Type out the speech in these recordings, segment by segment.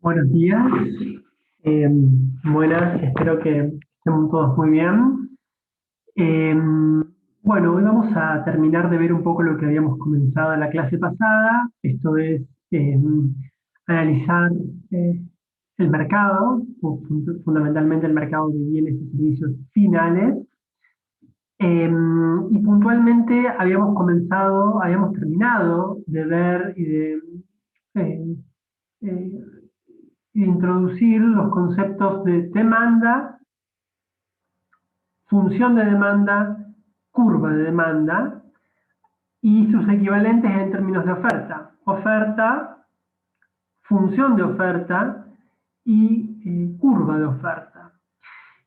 Buenos días, eh, buenas, espero que estén todos muy bien. Eh, bueno, hoy vamos a terminar de ver un poco lo que habíamos comenzado en la clase pasada, esto es eh, analizar eh, el mercado, fundamentalmente el mercado de bienes y servicios finales. Y puntualmente habíamos terminado de ver y de eh, eh, introducir los conceptos de demanda, función de demanda, curva de demanda y sus equivalentes en términos de oferta. Oferta, función de oferta y curva de oferta.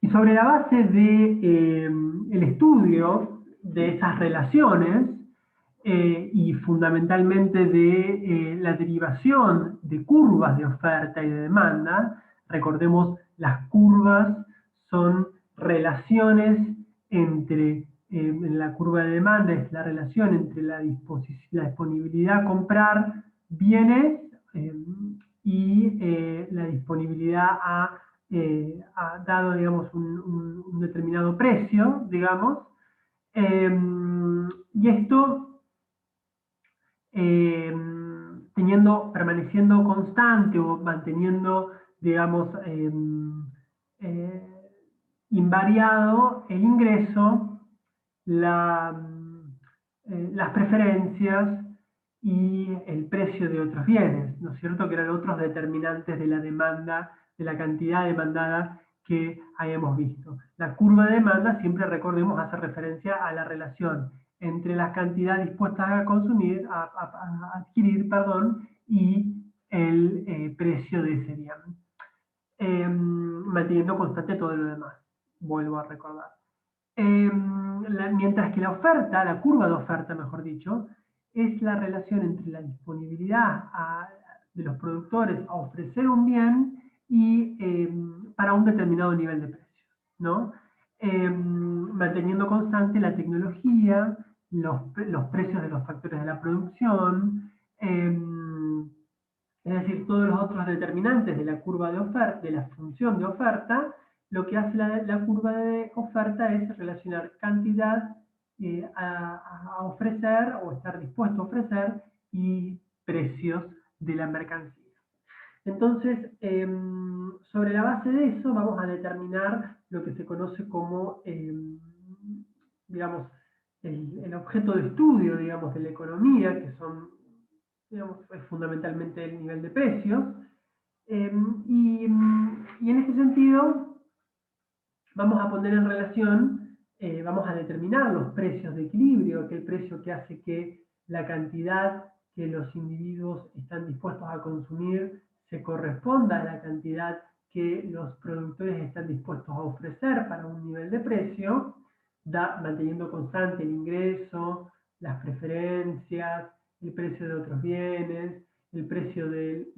Y sobre la base de el estudio de esas relaciones y fundamentalmente de la derivación de curvas de oferta y de demanda, recordemos, las curvas son relaciones entre, en la curva de demanda es la relación entre la disponibilidad a comprar bienes eh, y la disponibilidad a dado, digamos, un determinado precio, digamos, eh, y esto eh, permaneciendo constante o manteniendo, digamos, eh, invariado el ingreso, la, las preferencias y el precio de otros bienes, ¿no es cierto? Que eran otros determinantes de la demanda, de la cantidad demandada que hayamos visto. La curva de demanda, siempre recordemos, hace referencia a la relación entre la cantidad dispuesta a consumir, a adquirir, perdón, y el precio de ese bien, manteniendo constante todo lo demás, vuelvo a recordar. Mientras que la oferta, la curva de oferta, mejor dicho, es la relación entre la disponibilidad de los productores a ofrecer un bien y para un determinado nivel de precio, ¿no? Manteniendo constante la tecnología, los precios de los factores de la producción, es decir, todos los otros determinantes de la curva de oferta, de la función de oferta, lo que hace la curva de oferta es relacionar cantidad a ofrecer o estar dispuesto a ofrecer y precios de la mercancía. Entonces, sobre la base de eso vamos a determinar lo que se conoce como, digamos, el objeto de estudio, digamos, de la economía, que son, digamos, es fundamentalmente el nivel de precios. Eh, y en este sentido, vamos a poner en relación, vamos a determinar los precios de equilibrio, aquel precio que hace que la cantidad que los individuos están dispuestos a consumir se corresponda a la cantidad que los productores están dispuestos a ofrecer para un nivel de precio, manteniendo constante el ingreso, las preferencias, el precio de otros bienes, el precio de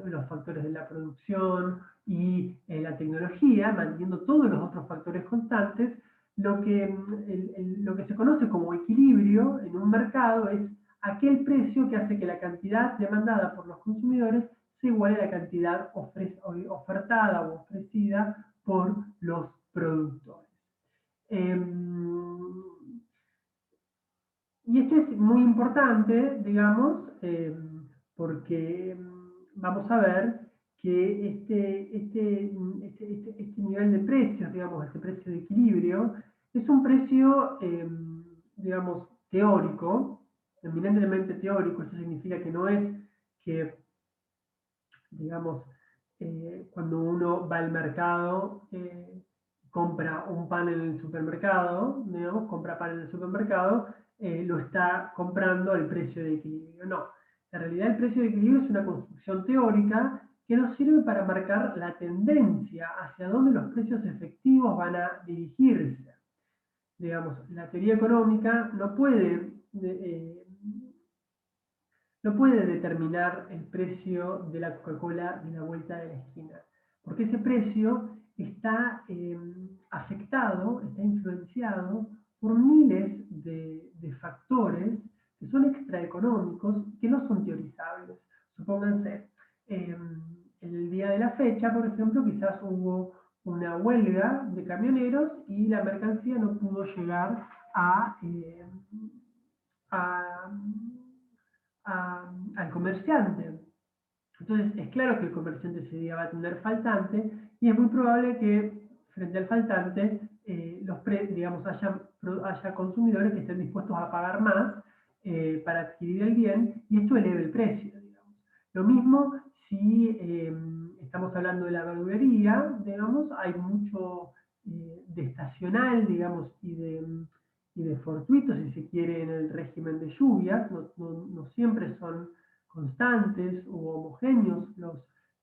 los factores de la producción y la tecnología, manteniendo todos los otros factores constantes. Lo que se conoce como equilibrio en un mercado es aquel precio que hace que la cantidad demandada por los consumidores se iguale a la cantidad ofertada o ofrecida por los productores. Eh, y esto es muy importante, digamos, porque vamos a ver que este nivel de precios, digamos, este precio de equilibrio, es un precio, digamos, teórico, eminentemente teórico. Eso significa que no es que, digamos, cuando uno va al mercado, compra un pan en el supermercado, digamos, compra pan en el supermercado, lo está comprando al precio de equilibrio. No, en realidad el precio de equilibrio es una construcción teórica que nos sirve para marcar la tendencia hacia dónde los precios efectivos van a dirigirse. Digamos, la teoría económica no puede determinar el precio de la Coca-Cola de la vuelta de la esquina, porque ese precio está afectado, está influenciado por miles de factores que son extraeconómicos, que no son teorizables. Supónganse, eh, el día de la fecha, por ejemplo, quizás hubo una huelga de camioneros y la mercancía no pudo llegar a, al comerciante. Entonces, es claro que el comerciante ese día va a tener faltante y es muy probable que frente al faltante digamos, haya consumidores que estén dispuestos a pagar más para adquirir el bien y esto eleve el precio. Digamos. Lo mismo si estamos hablando de la verdulería, digamos, hay mucho de estacional, digamos, y de fortuito, si se quiere, en el régimen de lluvias, no siempre son constantes u homogéneos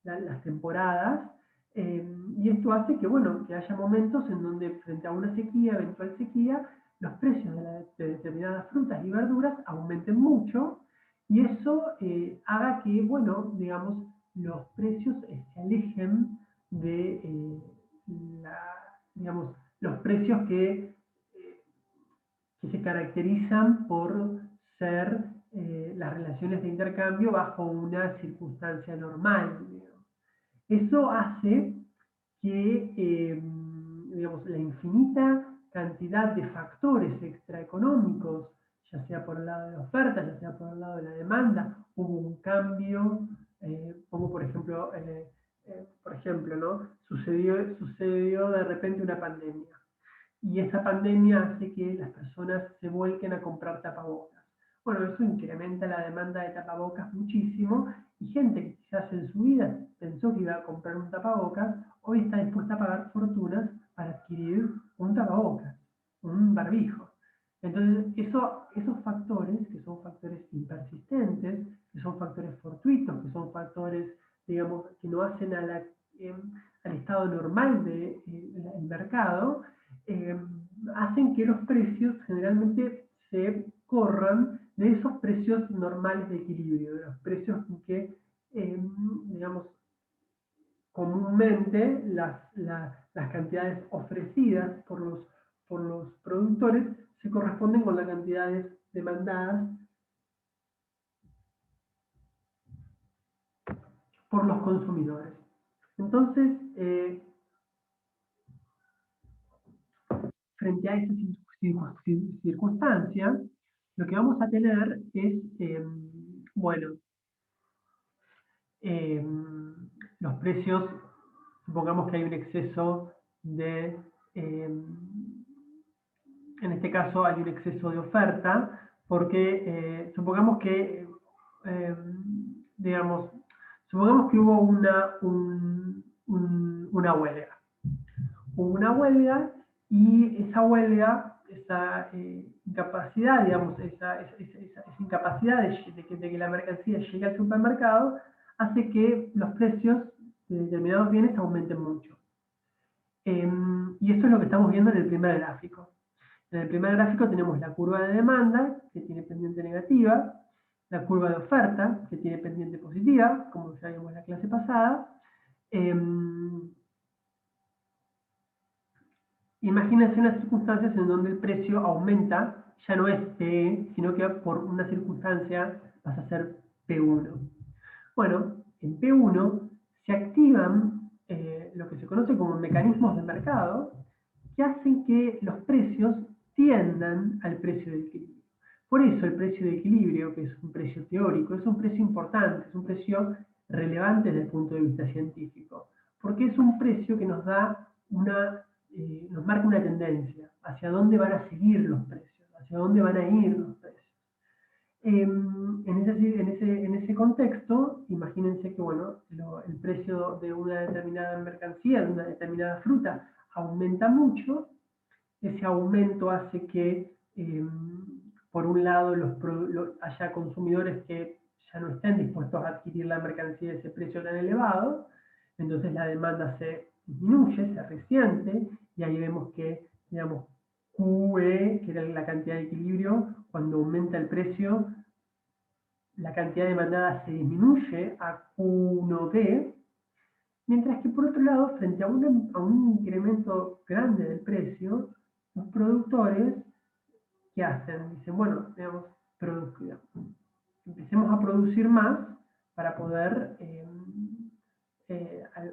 las temporadas, y esto hace que, bueno, que haya momentos en donde frente a una sequía, eventual sequía, los precios de determinadas frutas y verduras aumenten mucho y eso haga que, bueno, digamos, los precios se alejen de digamos, los precios que se caracterizan por ser las relaciones de intercambio bajo una circunstancia normal. Digamos. Eso hace que digamos, la infinita cantidad de factores extraeconómicos, ya sea por el lado de la oferta, ya sea por el lado de la demanda, hubo un cambio, como por ejemplo, ¿no? Sucedió de repente una pandemia y esa pandemia hace que las personas se vuelquen a comprar tapabocas. Bueno, eso incrementa la demanda de tapabocas muchísimo y gente que quizás en su vida pensó que iba a comprar un tapabocas, hoy está dispuesta a pagar fortunas para adquirir un tapabocas, un barbijo. Entonces, esos factores, que son factores impersistentes, que son factores fortuitos, que son factores, digamos, que no hacen al estado normal del mercado, eh, hacen que los precios generalmente se corran de esos precios normales de equilibrio, de los precios en que, digamos, comúnmente las cantidades ofrecidas por los productores se corresponden con las cantidades demandadas por los consumidores. Entonces, frente a esa circunstancia, lo que vamos a tener es, bueno, eh, los precios, supongamos que hay un exceso de, en este caso hay un exceso de oferta, porque supongamos que, eh, digamos, supongamos que hubo una huelga. Hubo una huelga y esa huelga, esa incapacidad, digamos, esa incapacidad de que la mercancía llegue al supermercado, hace que los precios de determinados bienes aumenten mucho. Y esto es lo que estamos viendo en el primer gráfico. En el primer gráfico tenemos la curva de demanda, que tiene pendiente negativa, la curva de oferta, que tiene pendiente positiva, como ya vimos en la clase pasada. Imagínense unas circunstancias en donde el precio aumenta, ya no es PE, sino que por una circunstancia pasa a ser P1. Bueno, en P1 se activan lo que se conoce como mecanismos de mercado que hacen que los precios tiendan al precio de equilibrio. Por eso el precio de equilibrio, que es un precio teórico, es un precio importante, es un precio relevante desde el punto de vista científico, porque es un precio que nos da nos marca una tendencia hacia dónde van a seguir los precios, hacia dónde van a ir los precios. En ese contexto, imagínense que bueno, el precio de una determinada mercancía, de una determinada fruta, aumenta mucho. Ese aumento hace que, por un lado, haya consumidores que ya no estén dispuestos a adquirir la mercancía a ese precio tan elevado, entonces la demanda se disminuye, se resiente, y ahí vemos que, digamos, QE, que era la cantidad de equilibrio, cuando aumenta el precio, la cantidad demandada se disminuye a Q1D, mientras que por otro lado, frente a un incremento grande del precio, los productores, ¿qué hacen? Dicen, bueno, digamos, empecemos a producir más para poder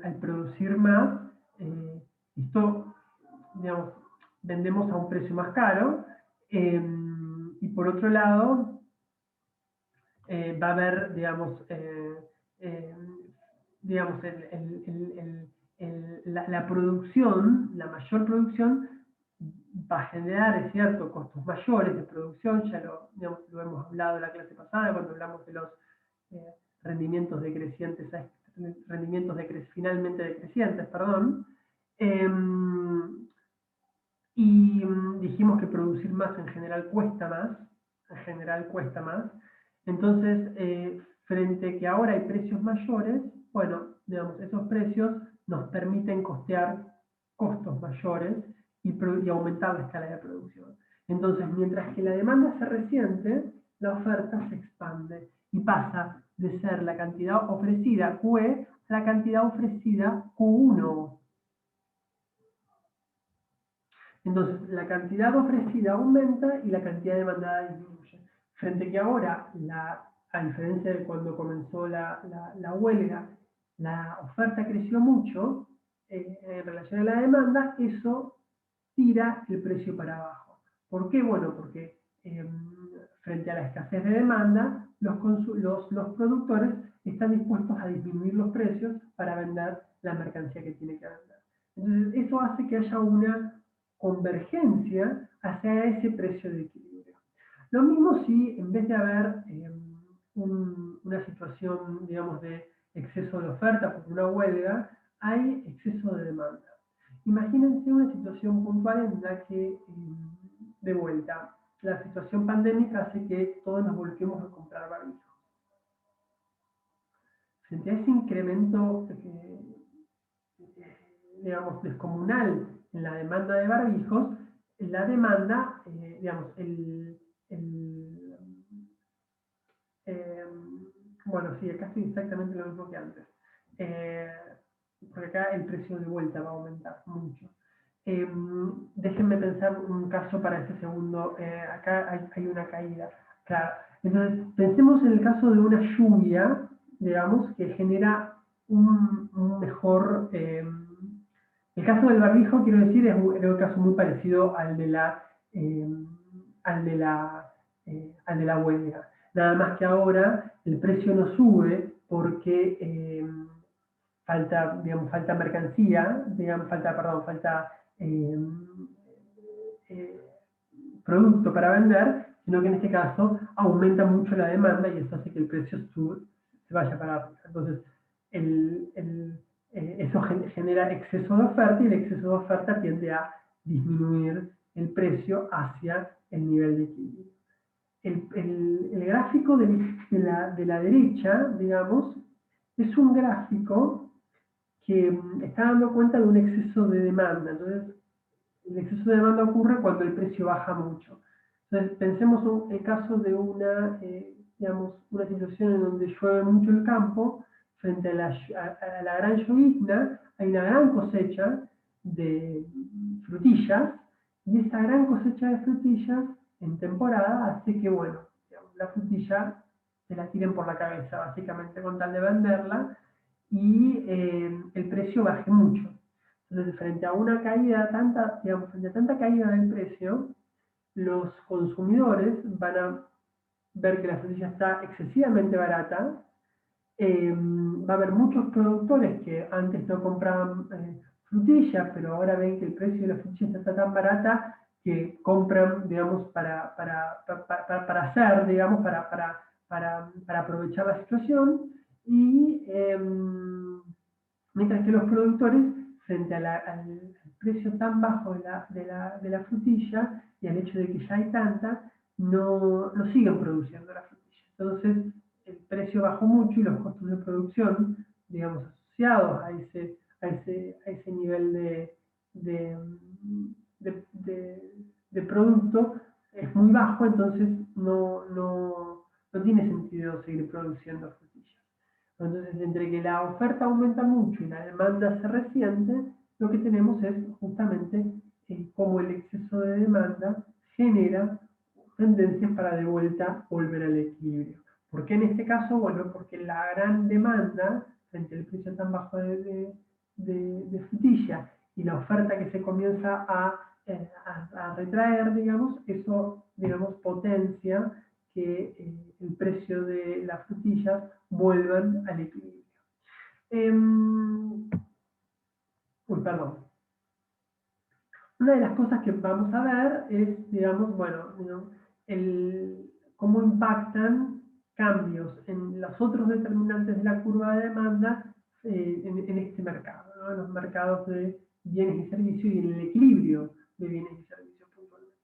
al producir más, esto, digamos, vendemos a un precio más caro, y por otro lado, va a haber, digamos, la producción, la mayor producción, va a generar, es cierto, costos mayores de producción, ya digamos, lo hemos hablado en la clase pasada, cuando hablamos de los eh, rendimientos decrecientes, finalmente decrecientes, perdón. Y dijimos que producir más en general cuesta más, Entonces, frente a que ahora hay precios mayores, bueno, digamos, esos precios nos permiten costear costos mayores y aumentar la escala de producción. Entonces, mientras que la demanda se resiente, la oferta se expande y pasa de ser la cantidad ofrecida QE a la cantidad ofrecida Q1. Entonces, la cantidad ofrecida aumenta y la cantidad demandada disminuye. Frente a que ahora, a diferencia de cuando comenzó la huelga, la oferta creció mucho en relación a la demanda, eso tira el precio para abajo. ¿Por qué? Bueno, porque frente a la escasez de demanda, los productores están dispuestos a disminuir los precios para vender la mercancía que tiene que vender. Entonces, eso hace que haya una convergencia hacia ese precio de equilibrio. Lo mismo si en vez de haber una situación, digamos, de exceso de oferta por una huelga, hay exceso de demanda. Imagínense una situación puntual en la que, de vuelta, la situación pandémica hace que todos nos volquemos a comprar barbijos. Frente a ese incremento, digamos, descomunal en la demanda de barbijos, la demanda, digamos, bueno, sí, acá estoy exactamente lo mismo que antes. Porque acá el precio de vuelta va a aumentar mucho. Déjenme pensar un caso para este segundo. Acá hay una caída. Claro. Entonces, pensemos en el caso de una lluvia, digamos, que genera un mejor... el caso del barbijo, quiero decir, es un caso muy parecido al de la huelga. Nada más que ahora el precio no sube porque falta mercancía, digamos, falta eh, eh, producto para vender, sino que en este caso aumenta mucho la demanda y eso hace que el precio se vaya para arriba. Entonces, eso genera exceso de oferta y el exceso de oferta tiende a disminuir el precio hacia el nivel de equilibrio. El gráfico de la derecha, digamos, es un gráfico que está dando cuenta de un exceso de demanda. Entonces, el exceso de demanda ocurre cuando el precio baja mucho. Entonces, pensemos el caso de digamos, una situación en donde llueve mucho el campo, frente a la gran llovizna, hay una gran cosecha de frutillas, y esa gran cosecha de frutillas en temporada hace que, bueno, digamos, la frutilla se la tiren por la cabeza, básicamente, con tal de venderla, y el precio baje mucho. Entonces, frente a una caída frente a tanta caída del precio, los consumidores van a ver que la frutilla está excesivamente barata. Va a haber muchos productores que antes no compraban frutilla, pero ahora ven que el precio de la frutilla está tan barata que compran, digamos, para hacer, digamos, para aprovechar la situación. Y mientras que los productores, frente al precio tan bajo de la frutilla y al hecho de que ya hay tanta, no siguen produciendo la frutilla. Entonces, el precio bajó mucho y los costos de producción, digamos, asociados a ese nivel de producto es muy bajo, entonces no tiene sentido seguir produciendo frutillas. Entonces, entre que la oferta aumenta mucho y la demanda se resiente, lo que tenemos es justamente cómo el exceso de demanda genera tendencias para de vuelta volver al equilibrio. ¿Por qué en este caso? Bueno, porque la gran demanda frente al precio tan bajo de frutilla y la oferta que se comienza a retraer, digamos, eso, digamos, potencia que el precio de las frutillas vuelvan al equilibrio. Perdón. Una de las cosas que vamos a ver es, digamos, bueno, cómo impactan cambios en los otros determinantes de la curva de demanda en este mercado, ¿no? En los mercados de bienes y servicios y en el equilibrio de bienes y servicios puntualmente.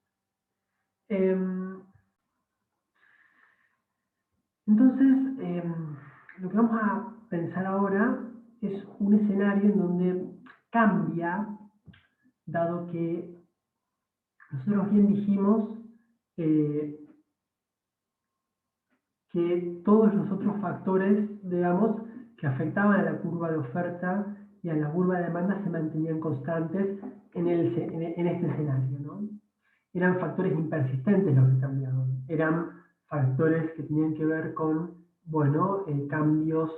Entonces, lo que vamos a pensar ahora es un escenario en donde cambia, dado que nosotros bien dijimos que todos los otros factores, digamos, que afectaban a la curva de oferta y a la curva de demanda se mantenían constantes en este escenario, ¿no? Eran factores impersistentes los que cambiaban, eran factores que tenían que ver con, bueno, cambios,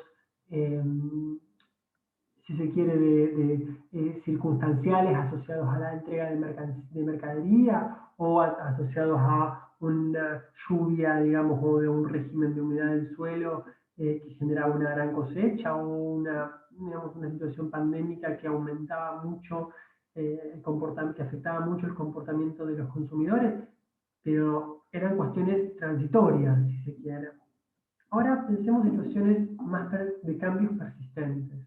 si se quiere, de circunstanciales asociados a la entrega de mercadería o asociados a una lluvia, digamos, o de un régimen de humedad del suelo que generaba una gran cosecha o digamos, una situación pandémica que aumentaba mucho que afectaba mucho el comportamiento de los consumidores, pero eran cuestiones transitorias, si se quiere. Ahora pensemos en situaciones más de cambios persistentes.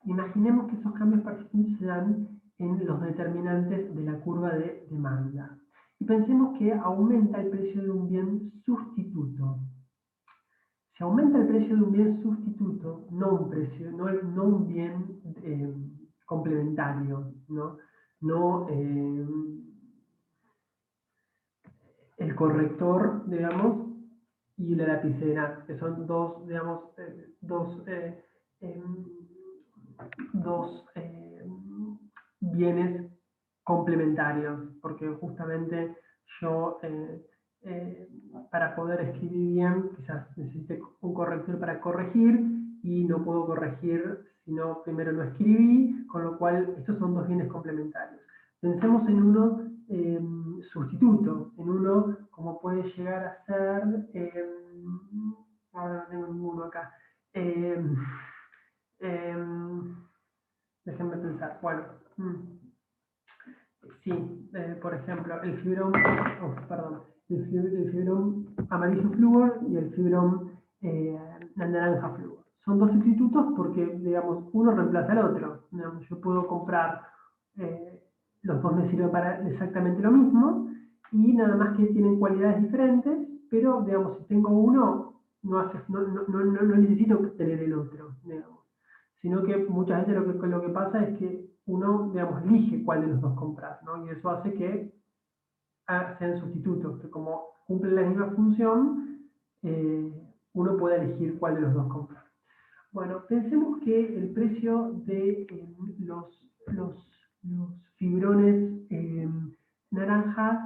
Imaginemos que esos cambios persistentes se dan en los determinantes de la curva de demanda. Y pensemos que aumenta el precio de un bien sustituto. Si aumenta el precio de un bien sustituto, no un bien complementario, no el corrector, digamos, y la lapicera, que son dos, digamos, dos bienes complementarios, porque justamente yo para poder escribir bien quizás necesite un corrector para corregir y no puedo corregir si no primero lo escribí, con lo cual estos son dos bienes complementarios. Pensemos en uno sustituto, en uno como puede llegar a ser, ahora no tengo ninguno acá, déjenme pensar, bueno, sí, por ejemplo, el fibrón, el fibrón amarillo flúor y el fibrón naranja flúor. Son dos sustitutos porque, digamos, uno reemplaza al otro. Digamos, yo puedo comprar, los dos me sirven para exactamente lo mismo y nada más que tienen cualidades diferentes, pero, digamos, si tengo uno, no necesito tener el otro, digamos. Sino que muchas veces lo que pasa es que uno, digamos, elige cuál de los dos comprar, ¿no? Y eso hace que sean sustitutos, que como cumplen la misma función, uno puede elegir cuál de los dos comprar. Bueno, pensemos que el precio de los fibrones naranjas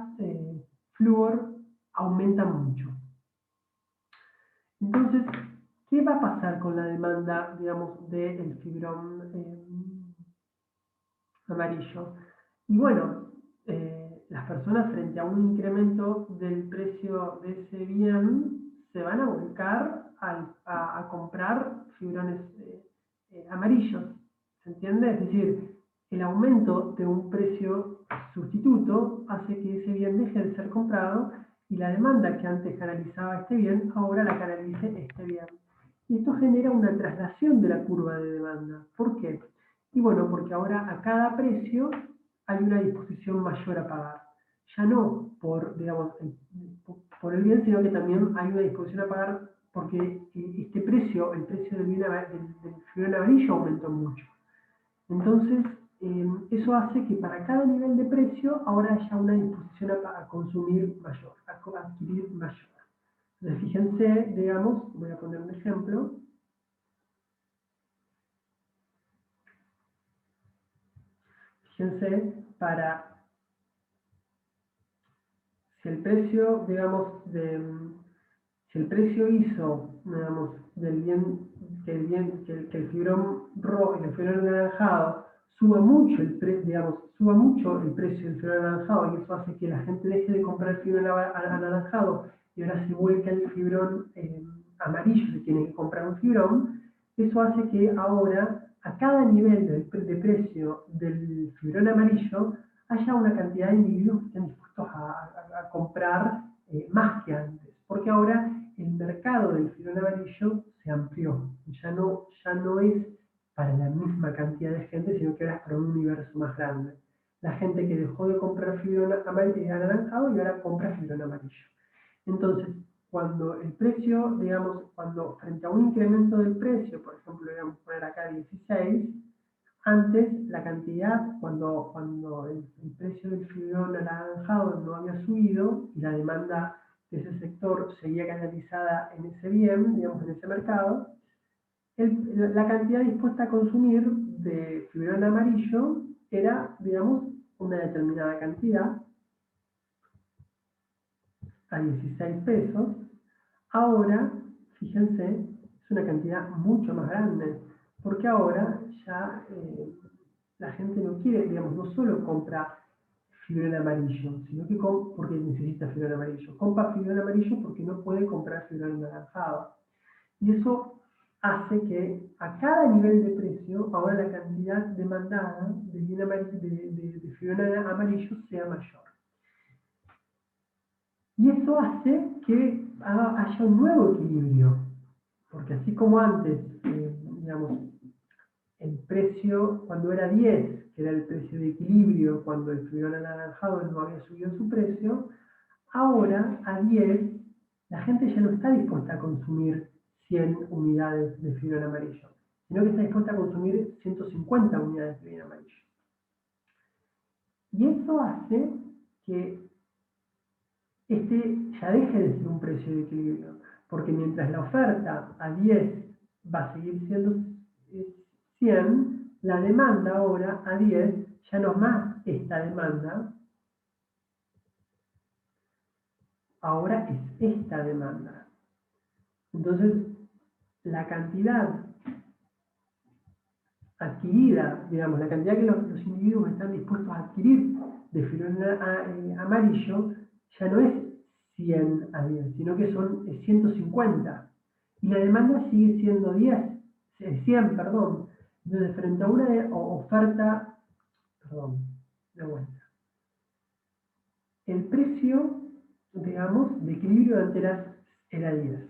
flúor aumenta mucho. Entonces, ¿qué va a pasar con la demanda, digamos, del fibrón amarillo? Y bueno, las personas frente a un incremento del precio de ese bien se van a volcar a comprar fibrones amarillos. ¿Se entiende? Es decir, el aumento de un precio sustituto hace que ese bien deje de ser comprado y la demanda que antes canalizaba este bien, ahora la canalice este bien. Y esto genera una traslación de la curva de demanda. ¿Por qué? Y bueno, porque ahora a cada precio hay una disposición mayor a pagar. Ya no por, digamos, por el bien, sino que también hay una disposición a pagar porque este precio, el precio del fibrón amarillo aumentó mucho. Entonces, eso hace que para cada nivel de precio ahora haya una disposición a consumir mayor, a adquirir mayor. Entonces, fíjense, digamos, voy a poner un ejemplo. Fíjense, si el precio, digamos, si el precio hizo, digamos, del bien, que el fibrón rojo y el fibrón anaranjado suba mucho suba mucho el precio del fibrón anaranjado, y eso hace que la gente deje de comprar el fibrón anaranjado y ahora se vuelca el fibrón amarillo, se tiene que comprar un fibrón. Eso hace que ahora a cada nivel de precio del fibrón amarillo haya una cantidad de individuos que estén dispuestos a comprar más que antes, porque ahora el mercado del fibrón amarillo se amplió, ya no es para la misma cantidad de gente, sino que ahora es para un universo más grande. La gente que dejó de comprar fibrón anaranjado y ahora compra fibrón amarillo. Entonces, cuando el precio, digamos, cuando frente a un incremento del precio, por ejemplo, le vamos a poner acá 16, antes la cantidad, cuando el precio del fibrón anaranjado no había subido y la demanda de ese sector seguía canalizada en ese bien, digamos, en ese mercado, la cantidad dispuesta a consumir de fibrón amarillo era, digamos, una determinada cantidad a 16 pesos. Ahora, fíjense, es una cantidad mucho más grande, porque ahora ya la gente no quiere, digamos, no solo compra fibrón amarillo, sino que porque necesita fibrón amarillo. Compra fibrón amarillo porque no puede comprar fibrón anaranjado. Y eso hace que a cada nivel de precio, ahora la cantidad demandada de fibrón amarillo sea mayor. Y eso hace que haya un nuevo equilibrio, porque así como antes, digamos, el precio cuando era 10, que era el precio de equilibrio, cuando el fibrón anaranjado no había subido su precio, ahora a 10 la gente ya no está dispuesta a consumir 100 unidades de fibrón amarillo, sino que está dispuesta a consumir 150 unidades de fibrón amarillo. Y eso hace que ya deje de ser un precio de equilibrio, porque mientras la oferta a 10 va a seguir siendo 100, la demanda ahora a 10 ya no es más esta demanda, ahora es esta demanda. Entonces, la cantidad adquirida, digamos, la cantidad que los individuos están dispuestos a adquirir de fibrón amarillo ya no es 100 a 10, sino que son 150. Y la demanda sigue siendo 100, perdón. Entonces, frente a una oferta, perdón, de vuelta. El precio, digamos, de equilibrio antes era 10.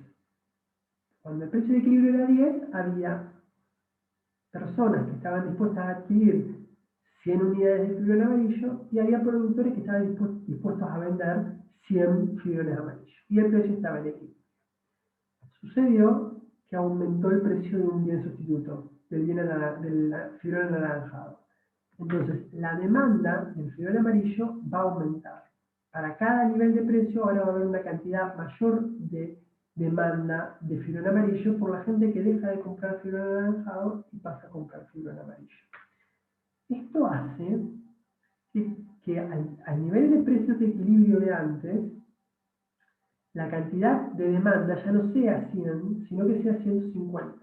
Cuando el precio de equilibrio era 10, había personas que estaban dispuestas a adquirir 100 unidades de fibrón amarillo y había productores que estaban dispuestos a vender 100 fibrones amarillos. Y el precio estaba en equilibrio. Sucedió que aumentó el precio de un bien sustituto, del fibrón anaranjado. Entonces, la demanda del fibrón amarillo va a aumentar. Para cada nivel de precio ahora va a haber una cantidad mayor de demanda de fibrón amarillo por la gente que deja de comprar fibrón anaranjado y pasa a comprar fibrón amarillo. Esto hace que al nivel de precios de equilibrio de antes, la cantidad de demanda ya no sea 100, sino que sea 150,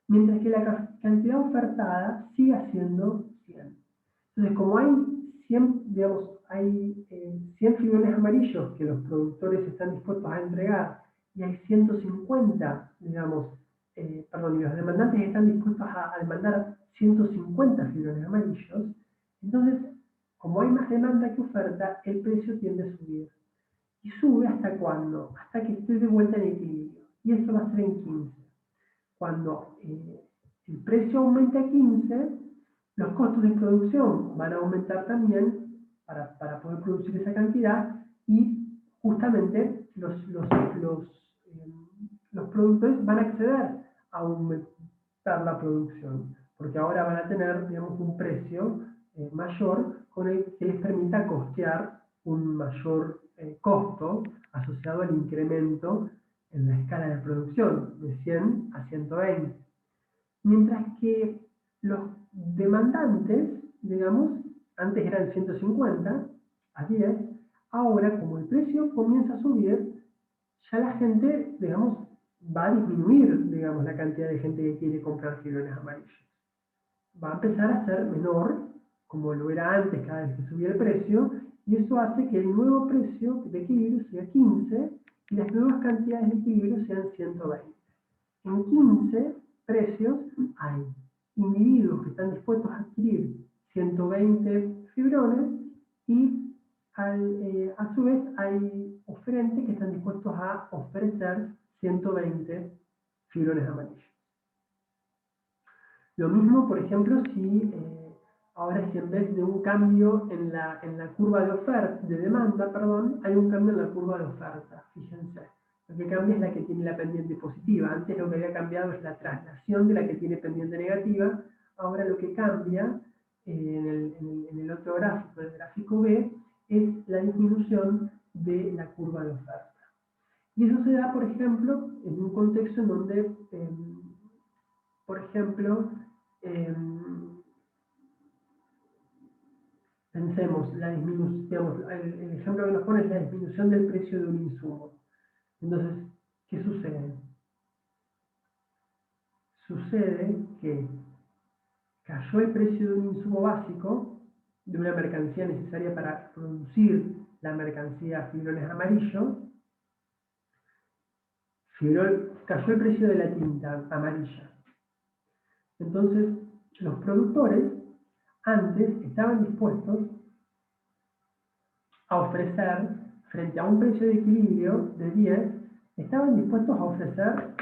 mientras que la cantidad ofertada siga siendo 100. Entonces, como hay 100, digamos, hay 100 fibrones amarillos que los productores están dispuestos a entregar y hay 150, digamos, y los demandantes están dispuestos a demandar 150 fibrones amarillos, entonces, como hay más demanda que oferta, el precio tiende a subir. ¿Y sube hasta cuándo? Hasta que esté de vuelta en equilibrio. Y eso va a ser en 15. Cuando el precio aumente a 15, los costos de producción van a aumentar también para poder producir esa cantidad y justamente los productores van a acceder a aumentar la producción, porque ahora van a tener, digamos, un precio mayor con el que les permita costear un mayor costo asociado al incremento en la escala de producción de 100 a 120. Mientras que los demandantes, digamos, antes eran 150 a 10, ahora como el precio comienza a subir, ya la gente, digamos, va a disminuir, digamos, la cantidad de gente que quiere comprar fibrones amarillos. Va a empezar a ser menor, como lo era antes cada vez que subía el precio, y eso hace que el nuevo precio de equilibrio sea 15 y las nuevas cantidades de equilibrio sean 120. En 15 precios hay individuos que están dispuestos a adquirir 120 fibrones y a su vez hay oferentes que están dispuestos a ofrecer 120 fibrones amarillos. Lo mismo, por ejemplo, si ahora si en vez de un cambio en la curva de oferta, de demanda, perdón, hay un cambio en la curva de oferta, fíjense. Lo que cambia es la que tiene la pendiente positiva. Antes lo que había cambiado es la traslación de la que tiene pendiente negativa. Ahora lo que cambia en el otro gráfico, el gráfico B, es la disminución de la curva de oferta. Y eso se da, por ejemplo, en un contexto en donde, por ejemplo, pensemos, el ejemplo que nos pone es la disminución del precio de un insumo. Entonces, ¿qué sucede? Sucede que cayó el precio de un insumo básico, de una mercancía necesaria para producir la mercancía fibrones amarillo, cayó el precio de la tinta amarilla. Entonces, los productores antes estaban dispuestos a ofrecer, frente a un precio de equilibrio de 10, estaban dispuestos a ofrecer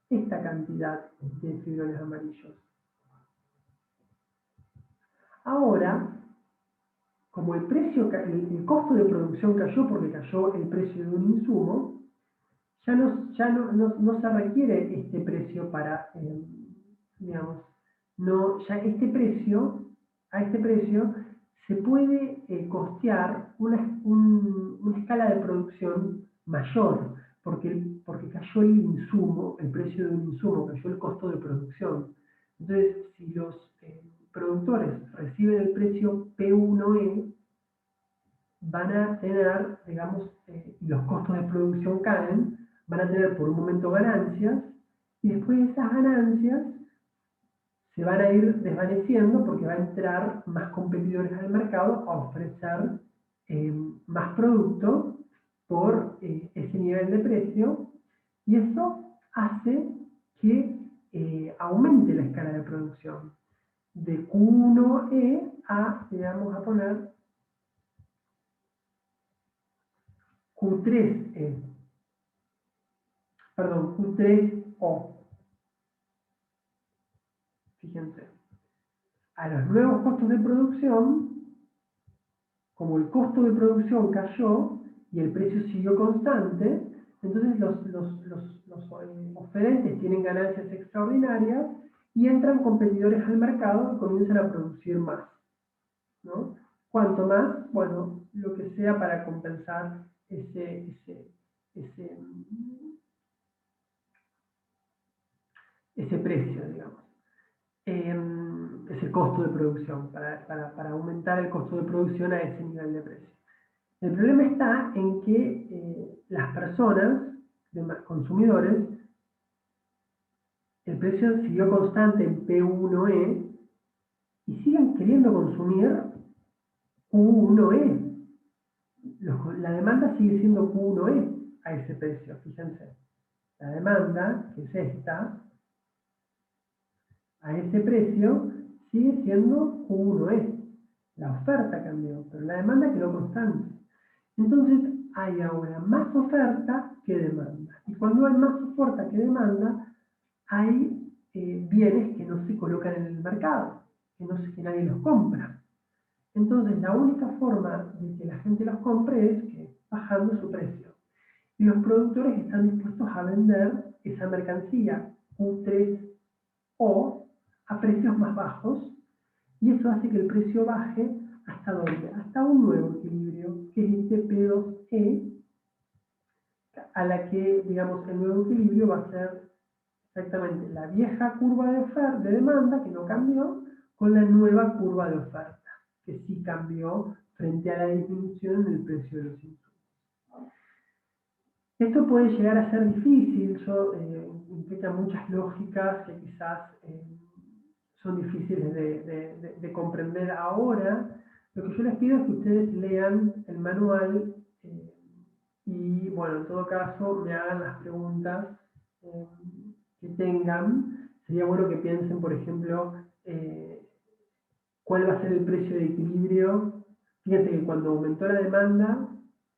esta cantidad de fibrones amarillos. Ahora, como el costo de producción cayó porque cayó el precio de un insumo, ya no se requiere este precio para, digamos, ya a este precio se puede costear una escala de producción mayor, porque cayó el insumo, el precio de un insumo, cayó el costo de producción. Entonces, si los productores reciben el precio P1E, van a tener, digamos, los costos de producción caen, van a tener por un momento ganancias, y después de esas ganancias se van a ir desvaneciendo porque va a entrar más competidores al mercado a ofrecer más producto por ese nivel de precio, y eso hace que aumente la escala de producción de Q1E a, digamos, a poner Q3E, perdón, Q3O. Fíjense, a los nuevos costos de producción, como el costo de producción cayó y el precio siguió constante, entonces los oferentes tienen ganancias extraordinarias y entran competidores al mercado y comienzan a producir más, ¿no? Cuanto más, bueno, lo que sea para compensar ese precio, digamos. Ese costo de producción, para aumentar el costo de producción a ese nivel de precio. El problema está en que las personas, consumidores, el precio siguió constante en P1E y siguen queriendo consumir Q1E. La demanda sigue siendo Q1E a ese precio, fíjense. La demanda, que es esta, a ese precio sigue siendo Q1E. La oferta cambió, pero la demanda quedó constante. Entonces hay ahora más oferta que demanda. Y cuando hay más oferta que demanda, hay bienes que no se colocan en el mercado, que nadie los compra. Entonces la única forma de que la gente los compre es que bajando su precio. Y los productores están dispuestos a vender esa mercancía Q3O a precios más bajos, y eso hace que el precio baje ¿hasta dónde? Hasta un nuevo equilibrio, que es este P2E, a la que, digamos, el nuevo equilibrio va a ser exactamente la vieja curva de demanda, que no cambió, con la nueva curva de oferta, que sí cambió frente a la disminución en el precio de los insumos. Esto puede llegar a ser difícil, implica muchas lógicas que quizás son difíciles de comprender ahora. Lo que yo les pido es que ustedes lean el manual y, bueno, en todo caso, me hagan las preguntas eh, que tengan. Sería bueno que piensen, por ejemplo, cuál va a ser el precio de equilibrio. Fíjense que cuando aumentó la demanda,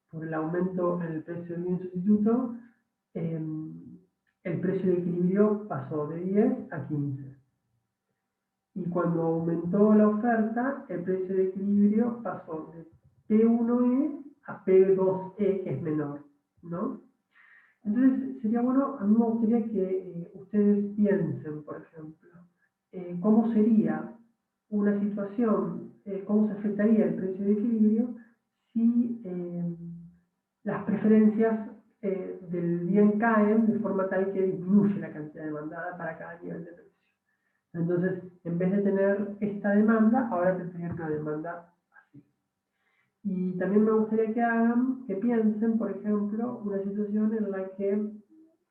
por el aumento en el precio del bien sustituto, eh, el precio de equilibrio pasó de 10 a 15. Y cuando aumentó la oferta, el precio de equilibrio pasó de P1E a P2E, que es menor, ¿no? Entonces, sería bueno, a mí me gustaría que ustedes piensen, por ejemplo, cómo sería una situación, cómo se afectaría el precio de equilibrio si las preferencias del bien caen de forma tal que disminuye la cantidad demandada para cada nivel de precio. Entonces, en vez de tener esta demanda, ahora tendrían una demanda así. Y también me gustaría que piensen, por ejemplo, una situación en la que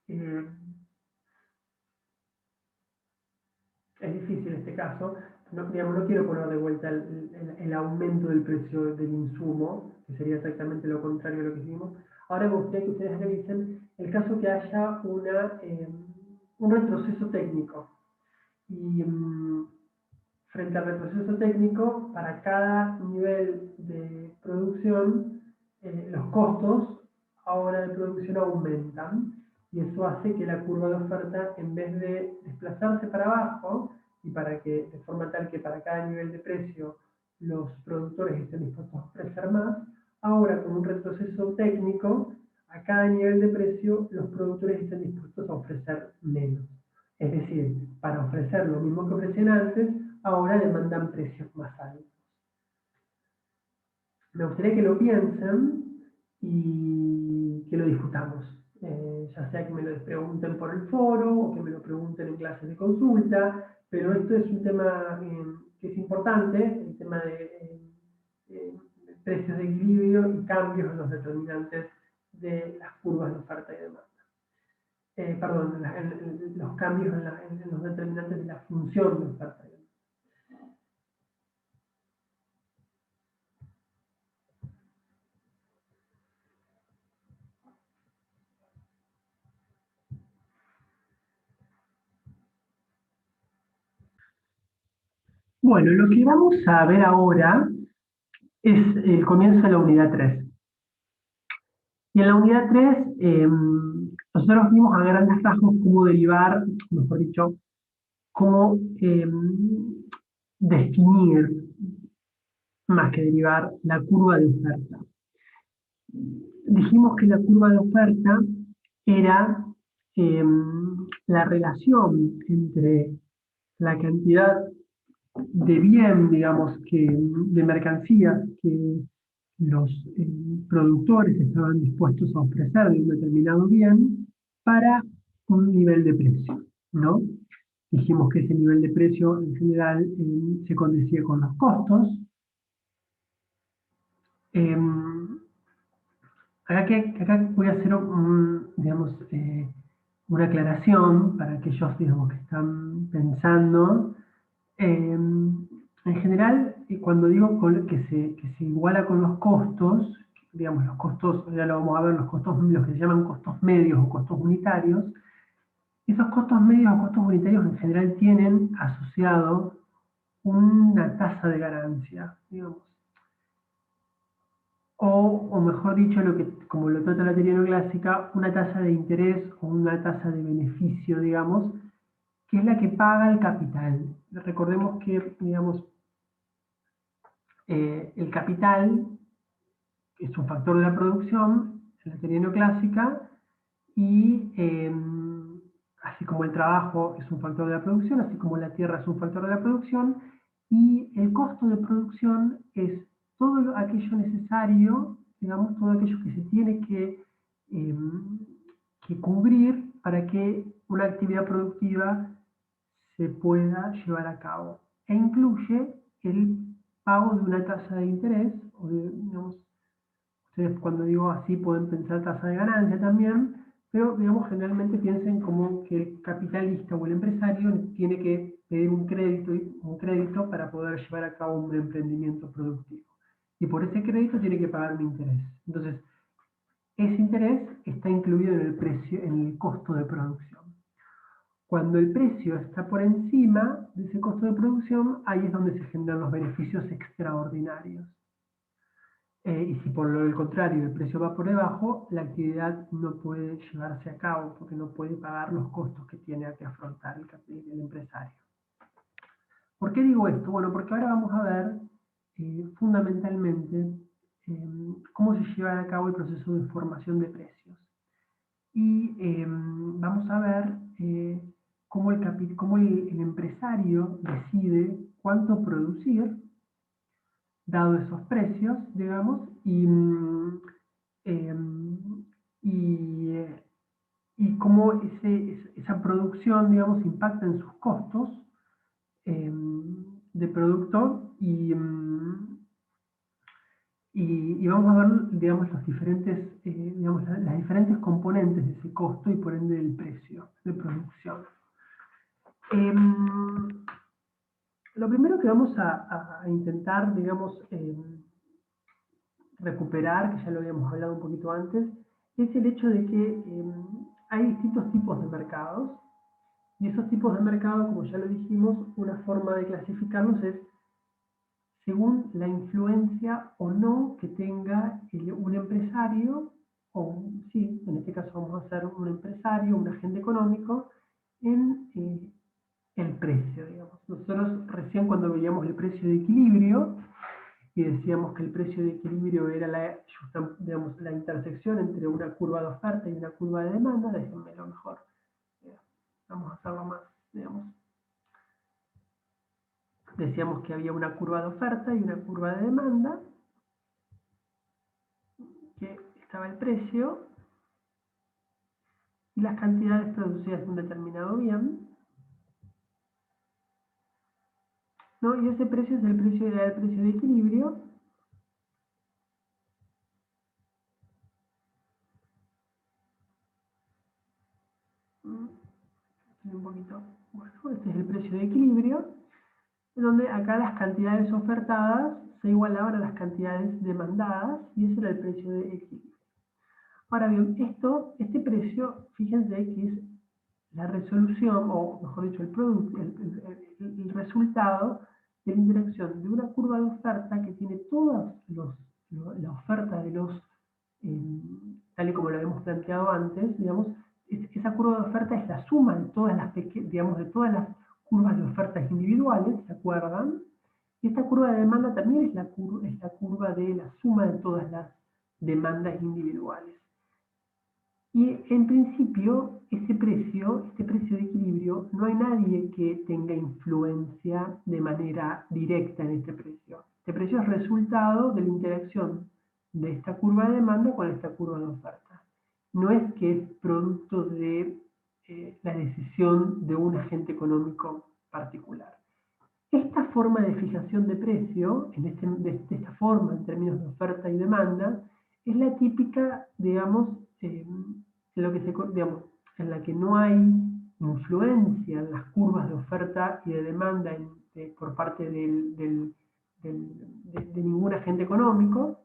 eh, es difícil este caso, no, digamos, no quiero poner de vuelta el aumento del precio del insumo, que sería exactamente lo contrario de lo que hicimos. Ahora me gustaría que ustedes revisen el caso que haya un retroceso técnico. Y frente al retroceso técnico, para cada nivel de producción, los costos ahora de producción aumentan y eso hace que la curva de oferta, en vez de desplazarse para abajo, y para que, de forma tal que para cada nivel de precio los productores estén dispuestos a ofrecer más, ahora con un retroceso técnico, a cada nivel de precio los productores están dispuestos a ofrecer menos. Es decir, para ofrecer lo mismo que ofrecían antes, ahora demandan precios más altos. Me gustaría que lo piensen y que lo discutamos. Ya sea que me lo pregunten por el foro o que me lo pregunten en clases de consulta, pero esto es un tema que es importante, el tema de precios de equilibrio y cambios en los determinantes de las curvas de oferta y demanda. Perdón, los cambios en los determinantes de la función de oferta y demanda. Bueno, lo que vamos a ver ahora es el comienzo de la unidad 3. Y en la unidad 3, nosotros vimos a grandes rasgos cómo derivar, mejor dicho, cómo definir, más que derivar, la curva de oferta. Dijimos que la curva de oferta era eh, la relación entre la cantidad de bien, digamos, de mercancías que los productores estaban dispuestos a ofrecer de un determinado bien para un nivel de precio, ¿no? Dijimos que ese nivel de precio en general se condecía con los costos. Eh, acá voy a hacer digamos, una aclaración para aquellos digamos, que están pensando. En general, cuando digo que se iguala con los costos, digamos, los costos, ya lo vamos a ver, los costos, los que se llaman costos medios o costos unitarios, esos costos medios o costos unitarios en general tienen asociado una tasa de ganancia, digamos. O mejor dicho, como lo trata la teoría neoclásica, una tasa de interés o una tasa de beneficio, digamos, que es la que paga el capital. Recordemos que, digamos, el capital es un factor de la producción en la teoría neoclásica y así como el trabajo es un factor de la producción, así como la tierra es un factor de la producción, y el costo de producción es todo aquello necesario, digamos, todo aquello que se tiene eh, que cubrir para que una actividad productiva se pueda llevar a cabo. E incluye el pago de una tasa de interés, o de, digamos, Ustedes cuando digo así pueden pensar tasa de ganancia también, pero digamos generalmente piensen como que el capitalista o el empresario tiene que pedir un crédito para poder llevar a cabo un emprendimiento productivo. Y por ese crédito tiene que pagar un interés. Entonces, ese interés está incluido en el precio, en el costo de producción. Cuando el precio está por encima de ese costo de producción, ahí es donde se generan los beneficios extraordinarios. Y si por el contrario el precio va por debajo, la actividad no puede llevarse a cabo porque no puede pagar los costos que tiene que afrontar el empresario. ¿Por qué digo esto? Bueno, porque ahora vamos a ver fundamentalmente cómo se lleva a cabo el proceso de formación de precios. Y vamos a ver cómo el empresario decide cuánto producir, dado esos precios, digamos, y cómo esa producción, digamos, impacta en sus costos de producto y vamos a ver, digamos, las diferentes componentes de ese costo y por ende del precio de producción. Lo primero que vamos a intentar, digamos, recuperar, que ya lo habíamos hablado un poquito antes, es el hecho de que hay distintos tipos de mercados y esos tipos de mercados, como ya lo dijimos, una forma de clasificarlos es según la influencia o no que tenga un empresario, o sí, en este caso vamos a hacer un empresario, un agente económico, en el precio, digamos. Nosotros recién cuando veíamos el precio de equilibrio, y decíamos que el precio de equilibrio era digamos, la intersección entre una curva de oferta y una curva de demanda, déjenme lo mejor, vamos a hacerlo más, digamos. Decíamos que había una curva de oferta y una curva de demanda, que estaba el precio y las cantidades producidas en un determinado bien, ¿no? Y ese precio es el precio de equilibrio, un poquito, bueno, este es el precio de equilibrio, donde acá las cantidades ofertadas se igualaban a las cantidades demandadas y ese era el precio de equilibrio. Ahora bien, este precio, fíjense que es la resolución, o mejor dicho, el producto, el resultado de la interacción de una curva de oferta que tiene todas la oferta de tal y como lo habíamos planteado antes, digamos, esa curva de oferta es la suma de todas digamos, de todas las curvas de ofertas individuales, ¿se acuerdan? Y esta curva de demanda también es la curva de la suma de todas las demandas individuales. Y en principio, este precio de equilibrio, no hay nadie que tenga influencia de manera directa en este precio. Este precio es resultado de la interacción de esta curva de demanda con esta curva de oferta. No es que es producto de la decisión de un agente económico particular. Esta forma de fijación de precio, de esta forma en términos de oferta y demanda, es la típica, digamos, digamos, en la que no hay influencia en las curvas de oferta y de demanda por parte de ningún agente económico,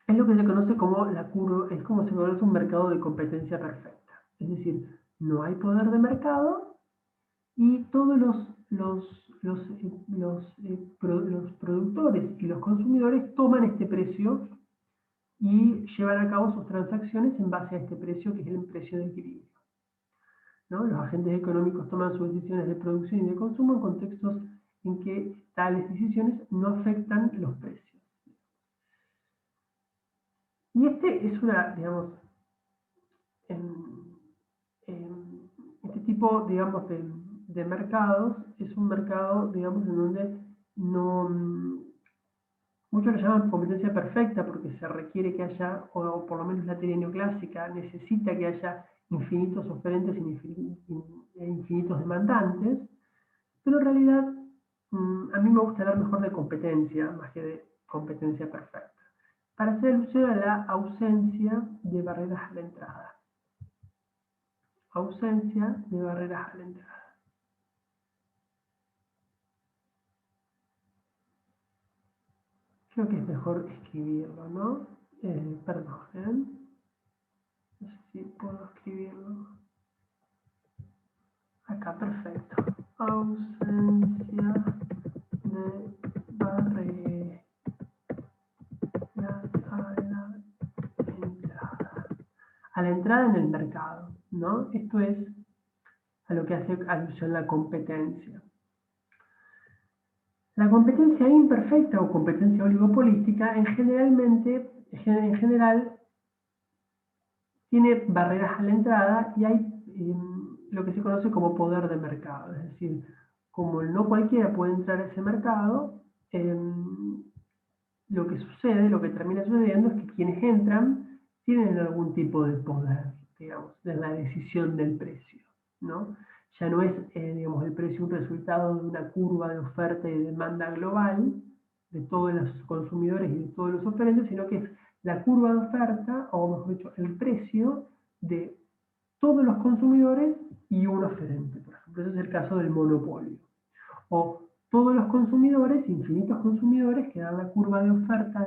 es lo que se conoce como es como se conoce un mercado de competencia perfecta. Es decir, no hay poder de mercado y todos los productores y los consumidores toman este precio y llevan a cabo sus transacciones en base a este precio, que es el precio de equilibrio, ¿no? Los agentes económicos toman sus decisiones de producción y de consumo en contextos en que tales decisiones no afectan los precios. Y es digamos, este tipo, digamos, de mercados es un mercado, digamos, en donde no, muchos lo llaman competencia perfecta porque se requiere que haya, o por lo menos la teoría neoclásica necesita que haya infinitos oferentes e infinitos demandantes, pero en realidad a mí me gusta hablar mejor de competencia más que de competencia perfecta. para hacer alusión a la ausencia de barreras a la entrada. Ausencia de barreras a la entrada. Creo que es mejor escribirlo, ¿no? Perdón. No sé si puedo escribirlo. Acá, perfecto. Ausencia de barreras a la entrada en el mercado, ¿no? Esto es a lo que hace alusión la competencia. La competencia imperfecta o competencia oligopolística en general tiene barreras a la entrada y hay lo que se conoce como poder de mercado, es decir, como no cualquiera puede entrar a ese mercado, lo que sucede, lo que termina sucediendo es que quienes entran tienen algún tipo de poder, digamos, en la decisión del precio, ¿no? Ya no es, digamos, el precio un resultado de una curva de oferta y demanda global de todos los consumidores y de todos los oferentes, sino que es la curva de oferta, o mejor dicho, el precio de todos los consumidores y un oferente, por ejemplo. Ese es el caso del monopolio. O todos los consumidores, infinitos consumidores, que dan la curva de oferta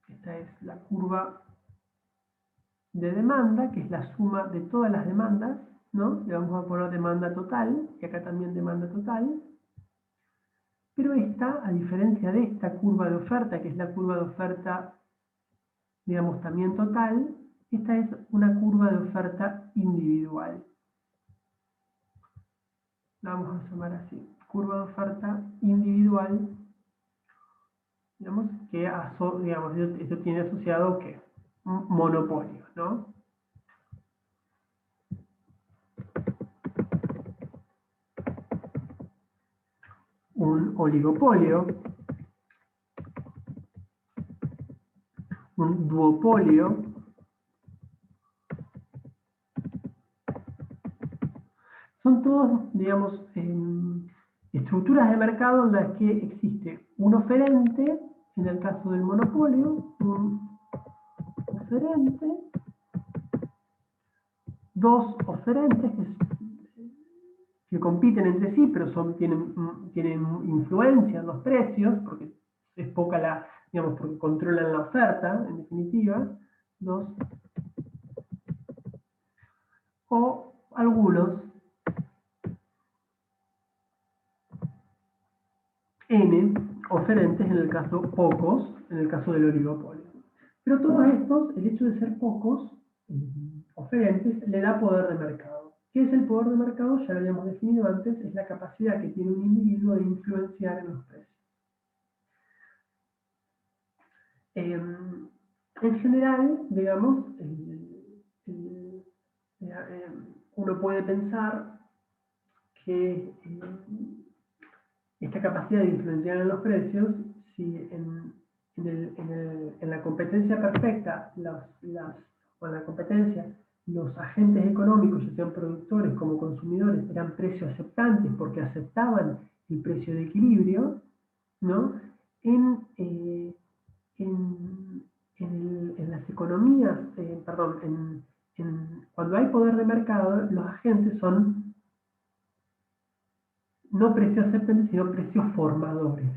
esta es la curva de demanda, que es la suma de todas las demandas, ¿no? Le vamos a poner demanda total, y acá también demanda total. Pero esta, a diferencia de esta curva de oferta, que es la curva de oferta, digamos, también total, esta es una curva de oferta individual. La vamos a llamar así, curva de oferta individual, digamos, que digamos, esto tiene asociado ¿qué? Un monopolio, ¿no? Un oligopolio, un duopolio, son todos, digamos, estructuras de mercado en las que existe un oferente, en el caso del monopolio, un oferente, dos oferentes que compiten entre sí, pero tienen influencia en los precios, porque es poca la, digamos, porque controlan la oferta, en definitiva, dos, o algunos N oferentes, en el caso pocos, en el caso del oligopolio. Pero todos estos, el hecho de ser pocos oferentes, le da poder de mercado. ¿Qué es el poder de mercado? Ya lo habíamos definido antes, es la capacidad que tiene un individuo de influenciar en los precios. En general, digamos, uno puede pensar que esta capacidad de influenciar en los precios, si en la competencia perfecta, o en la competencia, los agentes económicos, ya sean productores como consumidores, eran precios aceptantes porque aceptaban el precio de equilibrio, ¿no? En las economías, cuando hay poder de mercado, los agentes son no precios aceptantes, sino precios formadores,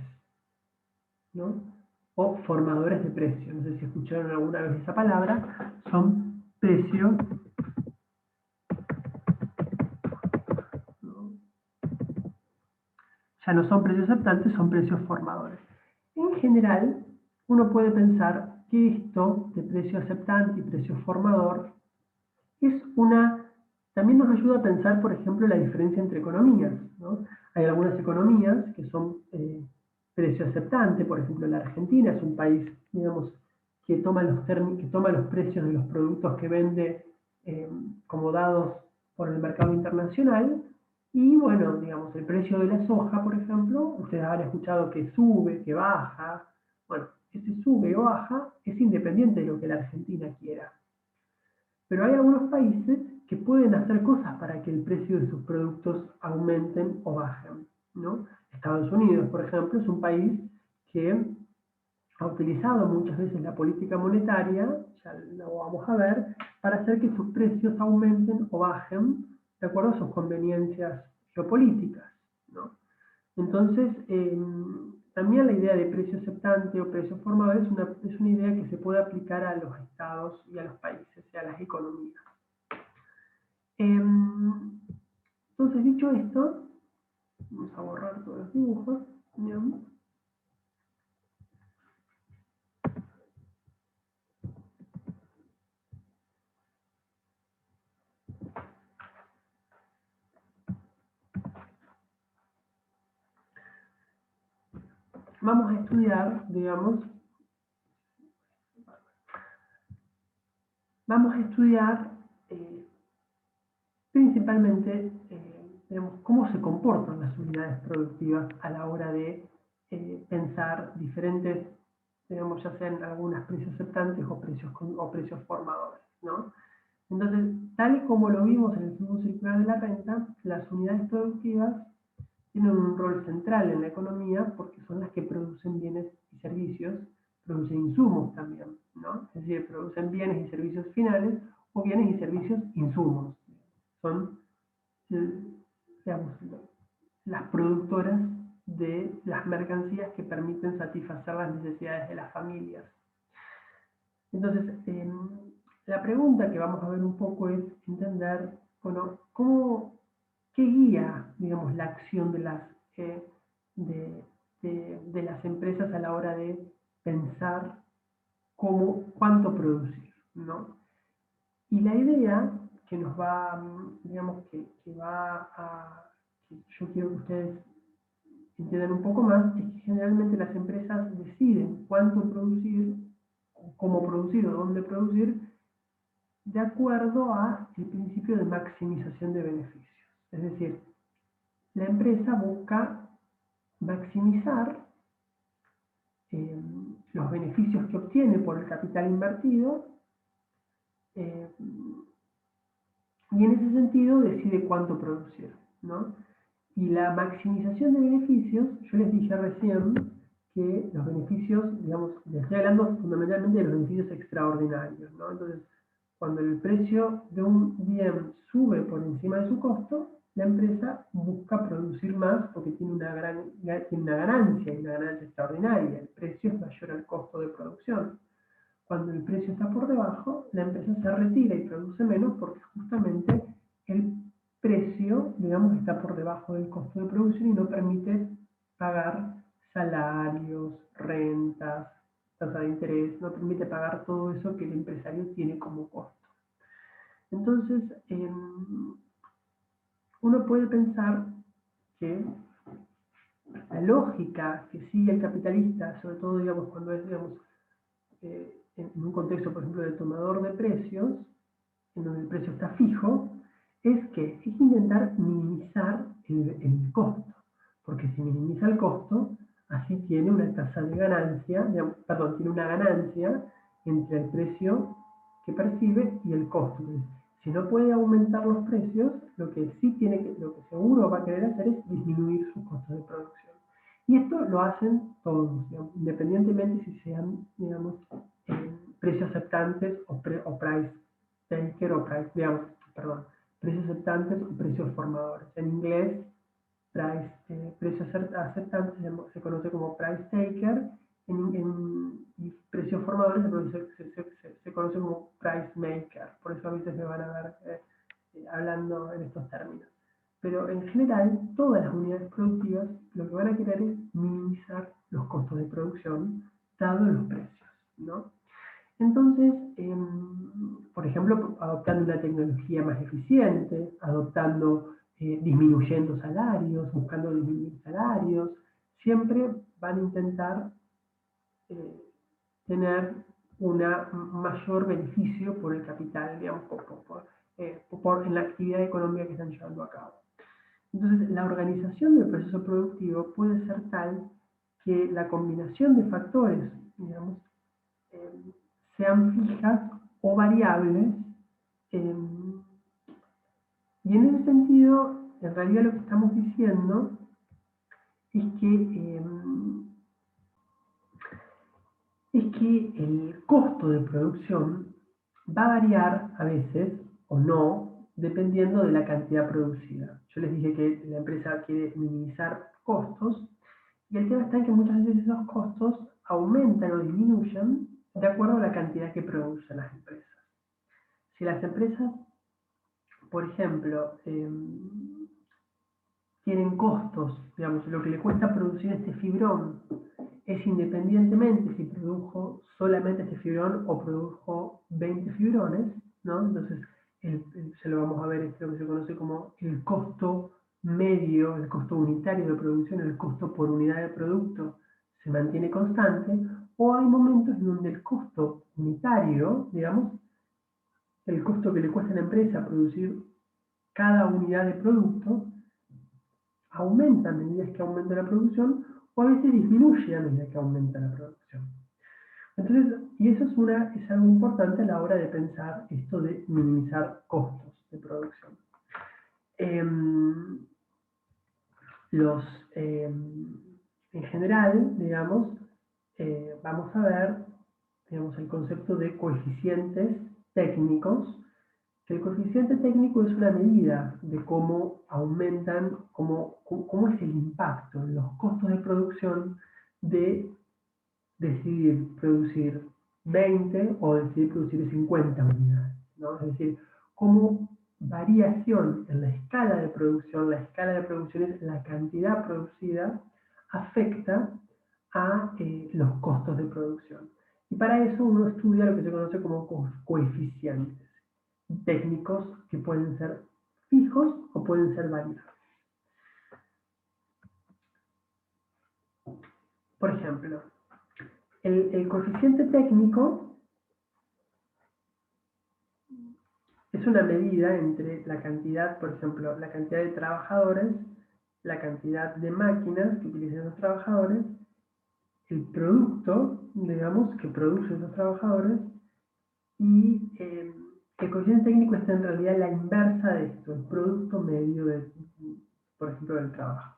¿no? O formadores de precios. No sé si escucharon alguna vez esa palabra. Son precios, ¿no? Ya no son precios aceptantes, son precios formadores. En general, uno puede pensar que esto de precio aceptante y precio formador también nos ayuda a pensar, por ejemplo, la diferencia entre economías, ¿no? Hay algunas economías que son precio aceptante, por ejemplo, la Argentina es un país, digamos, que toma los precios de los productos que vende como dados por el mercado internacional, y bueno, digamos, el precio de la soja, por ejemplo, ustedes habrán escuchado que sube, que baja. Bueno, ese sube o baja es independiente de lo que la Argentina quiera. Pero hay algunos países que pueden hacer cosas para que el precio de sus productos aumenten o bajen. ¿no? Estados Unidos, por ejemplo, es un país que ha utilizado muchas veces la política monetaria, ya lo vamos a ver, para hacer que sus precios aumenten o bajen de acuerdo a sus conveniencias geopolíticas, ¿no? Entonces, también la idea de precio aceptante o precio formador es una idea que se puede aplicar a los estados y a los países y a las economías. Entonces, dicho esto, vamos a borrar todos los dibujos. Bien. Vamos a estudiar, digamos, principalmente digamos, cómo se comportan las unidades productivas a la hora de pensar diferentes, digamos, ya sean algunas precios aceptantes o precios formadores, ¿no? Entonces, tal como lo vimos en el flujo circular de la renta, las unidades productivas tienen un rol central en la economía porque son las que producen bienes y servicios, producen insumos también, ¿no? Es decir, producen bienes y servicios finales o bienes y servicios insumos. Son, digamos, las productoras de las mercancías que permiten satisfacer las necesidades de las familias. Entonces, la pregunta que vamos a ver un poco es entender, bueno, qué guía, digamos, la acción de las empresas a la hora de pensar cuánto producir, ¿no? Y la idea que nos va, digamos, que yo quiero que ustedes entiendan un poco más, es que generalmente las empresas deciden cuánto producir, cómo producir o dónde producir, de acuerdo al principio de maximización de beneficios. Es decir, la empresa busca maximizar los beneficios que obtiene por el capital invertido eh, y en ese sentido decide cuánto producir, ¿no? Y la maximización de beneficios, yo les dije recién que los beneficios, digamos, les estoy hablando fundamentalmente de los beneficios extraordinarios, ¿no? Entonces, cuando el precio de un bien sube por encima de su costo, la empresa busca producir más porque tiene una ganancia extraordinaria. El precio es mayor al costo de producción. Cuando el precio está por debajo, la empresa se retira y produce menos porque justamente el precio, digamos, está por debajo del costo de producción y no permite pagar salarios, rentas, tasa de interés, no permite pagar todo eso que el empresario tiene como costo. Entonces, uno puede pensar que la lógica que sigue el capitalista, sobre todo, digamos, cuando es, digamos, en un contexto, por ejemplo, de tomador de precios, en donde el precio está fijo, es que es intentar minimizar el costo, porque si minimiza el costo, así tiene una tasa de ganancia, digamos, perdón, tiene una ganancia entre el precio que percibe y el costo. Entonces, si no puede aumentar los precios, lo que seguro va a querer hacer es disminuir sus costos de producción. Y esto lo hacen todos, digamos, independientemente si sean, digamos, precios aceptantes o price taker o price, digamos, perdón, precios aceptantes o precios formadores. En inglés, precios aceptantes se conoce como price taker y precios formadores se conoce como price maker. Por eso a veces me van a ver hablando en estos términos. Pero en general, todas las unidades productivas lo que van a querer es minimizar los costos de producción dados los precios, ¿no? Entonces, por ejemplo, adoptando una tecnología más eficiente, disminuyendo salarios, buscando disminuir salarios, siempre van a intentar eh, tener un mayor beneficio por el capital, digamos, en la actividad económica que están llevando a cabo. Entonces, la organización del proceso productivo puede ser tal que la combinación de factores, digamos, sean fijas o variables, y en ese sentido, en realidad lo que estamos diciendo es que el costo de producción va a variar a veces o no, dependiendo de la cantidad producida. Yo les dije que la empresa quiere minimizar costos y el tema está en que muchas veces esos costos aumentan o disminuyen de acuerdo a la cantidad que producen las empresas. Si las empresas, por ejemplo, tienen costos, digamos, lo que le cuesta producir este fibrón es independientemente si produjo solamente este fibrón o produjo 20 fibrones, ¿no? Entonces, se lo vamos a ver, lo que se conoce como el costo medio, el costo unitario de producción, el costo por unidad de producto se mantiene constante, o hay momentos en donde el costo unitario, digamos, el costo que le cuesta a la empresa producir cada unidad de producto, aumenta a medida que aumenta la producción o a veces disminuye a medida que aumenta la producción. Entonces, y eso es algo importante a la hora de pensar esto de minimizar costos de producción. En general, digamos, vamos a ver, digamos, el concepto de coeficientes técnicos, que el coeficiente técnico es una medida de cómo aumentan, cómo es el impacto en los costos de producción de decidir producir 20 o decidir producir 50 unidades, ¿no? Es decir, cómo variación en la escala de producción es la cantidad producida, afecta a los costos de producción. Y para eso uno estudia lo que se conoce como coeficientes técnicos que pueden ser fijos o pueden ser variables. Por ejemplo, el coeficiente técnico es una medida entre la cantidad, por ejemplo, la cantidad de trabajadores, la cantidad de máquinas que utilizan los trabajadores, el producto, digamos, que producen los trabajadores, y el coeficiente técnico está en realidad la inversa de esto, el producto medio, por ejemplo, del trabajo.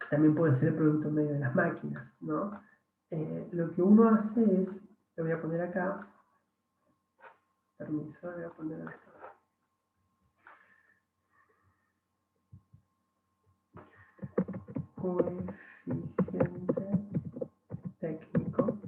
También puede ser el producto medio de las máquinas, ¿no? Lo que uno hace es, lo voy a poner acá, permiso, voy a poner esto. Coeficiente técnico.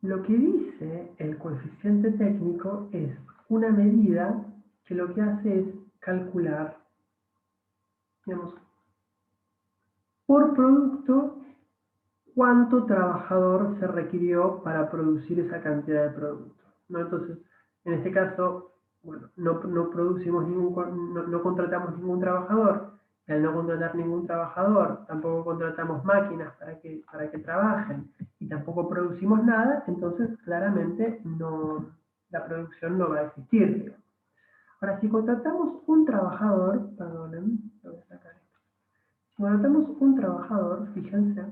Lo que dice el coeficiente técnico es una medida que lo que hace es calcular, digamos, por producto cuánto trabajador se requirió para producir esa cantidad de producto, ¿no? Entonces, en este caso, bueno, no contratamos ningún trabajador, y al no contratar ningún trabajador, tampoco contratamos máquinas para que trabajen, y tampoco producimos nada, entonces claramente la producción no va a existir, digamos. Ahora, si contratamos un trabajador, perdonen, lo voy a sacar esto. Si contratamos un trabajador, fíjense,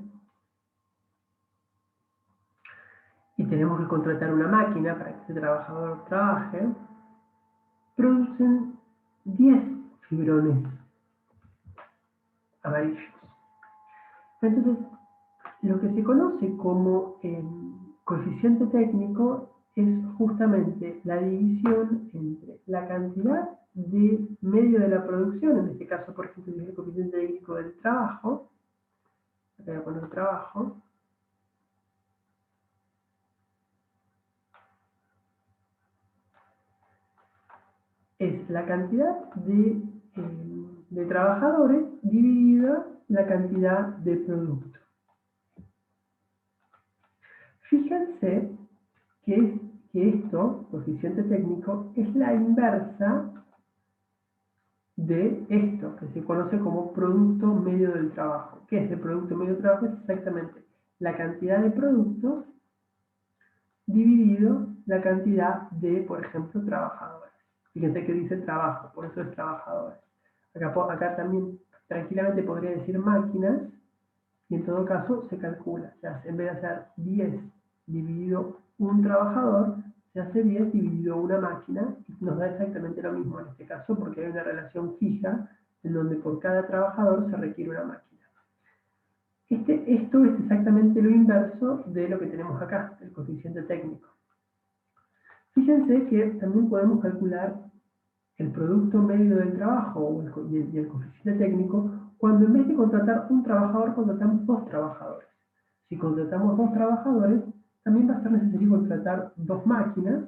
y tenemos que contratar una máquina para que ese trabajador trabaje, producen 10 fibrones amarillos. Entonces, lo que se conoce como coeficiente técnico es justamente la división entre la cantidad de medio de la producción, en este caso, por ejemplo, el coeficiente técnico del trabajo, acá voy a poner trabajo, es la cantidad de trabajadores dividida la cantidad de producto. Fíjense que esto, coeficiente técnico, es la inversa de esto, que se conoce como producto medio del trabajo. ¿Qué es el producto medio del trabajo? Es exactamente la cantidad de productos dividido la cantidad de, por ejemplo, trabajadores. Fíjense que dice trabajo, por eso es trabajadores. Acá también tranquilamente podría decir máquinas, y en todo caso se calcula. O sea, en vez de hacer 10 dividido un trabajador, se hace 10 dividido una máquina, y nos da exactamente lo mismo en este caso, porque hay una relación fija en donde por cada trabajador se requiere una máquina. Esto es exactamente lo inverso de lo que tenemos acá, el coeficiente técnico. Fíjense que también podemos calcular el producto medio del trabajo y el coeficiente técnico cuando en vez de contratar un trabajador, contratamos dos trabajadores. Si contratamos dos trabajadores, también va a ser necesario contratar dos máquinas,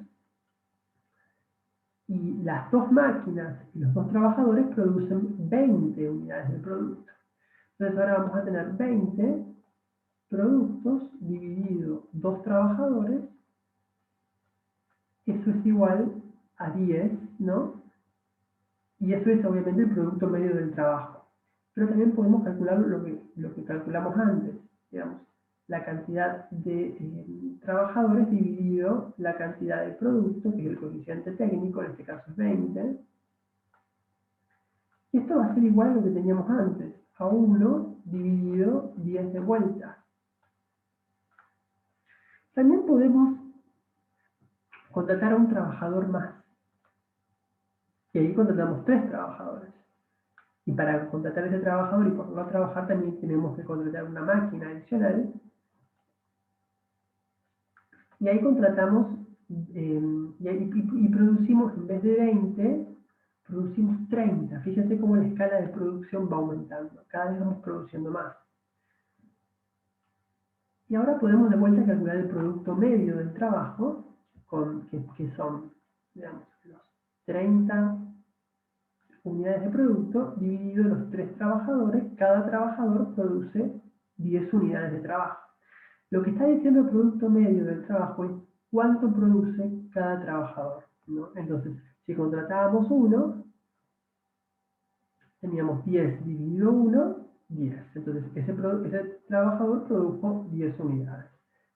y las dos máquinas y los dos trabajadores producen 20 unidades de producto. Entonces ahora vamos a tener 20 productos dividido dos trabajadores, eso es igual a 10, ¿no? Y eso es obviamente el producto medio del trabajo. Pero también podemos calcular lo que calculamos antes, digamos, la cantidad de trabajadores dividido la cantidad de producto, que es el coeficiente técnico, en este caso es 20. Y esto va a ser igual a lo que teníamos antes, a 1 dividido 10 de vuelta. También podemos contratar a un trabajador más. Y ahí contratamos 3 trabajadores. Y para contratar a ese trabajador y por no trabajar también tenemos que contratar una máquina adicional. Y ahí contratamos y producimos, en vez de 20, producimos 30. Fíjense cómo la escala de producción va aumentando. Cada vez vamos produciendo más. Y ahora podemos de vuelta calcular el producto medio del trabajo, que son, digamos, los 30 unidades de producto dividido en los 3 trabajadores. Cada trabajador produce 10 unidades de trabajo. Lo que está diciendo el producto medio del trabajo es cuánto produce cada trabajador, ¿no? Entonces, si contratábamos uno, teníamos 10 dividido 1, 10. Entonces, ese trabajador produjo 10 unidades.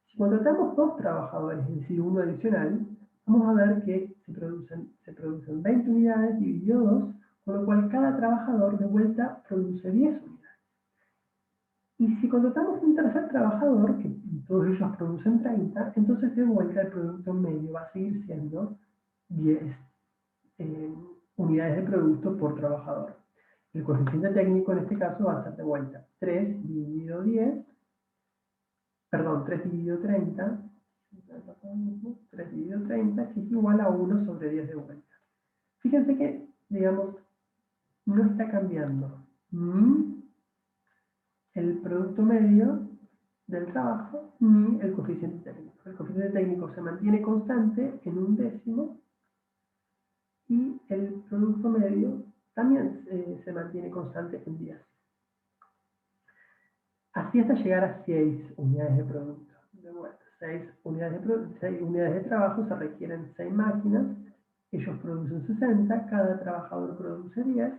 Si contratamos 2 trabajadores, es decir, uno adicional, vamos a ver que se producen 20 unidades dividido 2, con lo cual cada trabajador de vuelta produce 10 unidades. Y si contratamos un tercer trabajador, que todos ellos producen 30, entonces de vuelta el producto medio va a seguir siendo 10 unidades de producto por trabajador. El coeficiente técnico en este caso va a ser de vuelta 3 dividido 10, perdón, 3 dividido 30, 3 dividido 30, que es igual a 1 sobre 10 de vuelta. Fíjense que, digamos, no está cambiando ni el producto medio del trabajo ni el coeficiente técnico. El coeficiente técnico se mantiene constante en 1/10 y el producto medio también se mantiene constante en 10. Así hasta llegar a 6 unidades de producto. De vuelta, 6 unidades de trabajo, se requieren 6 máquinas, ellos producen 60, cada trabajador produce 10,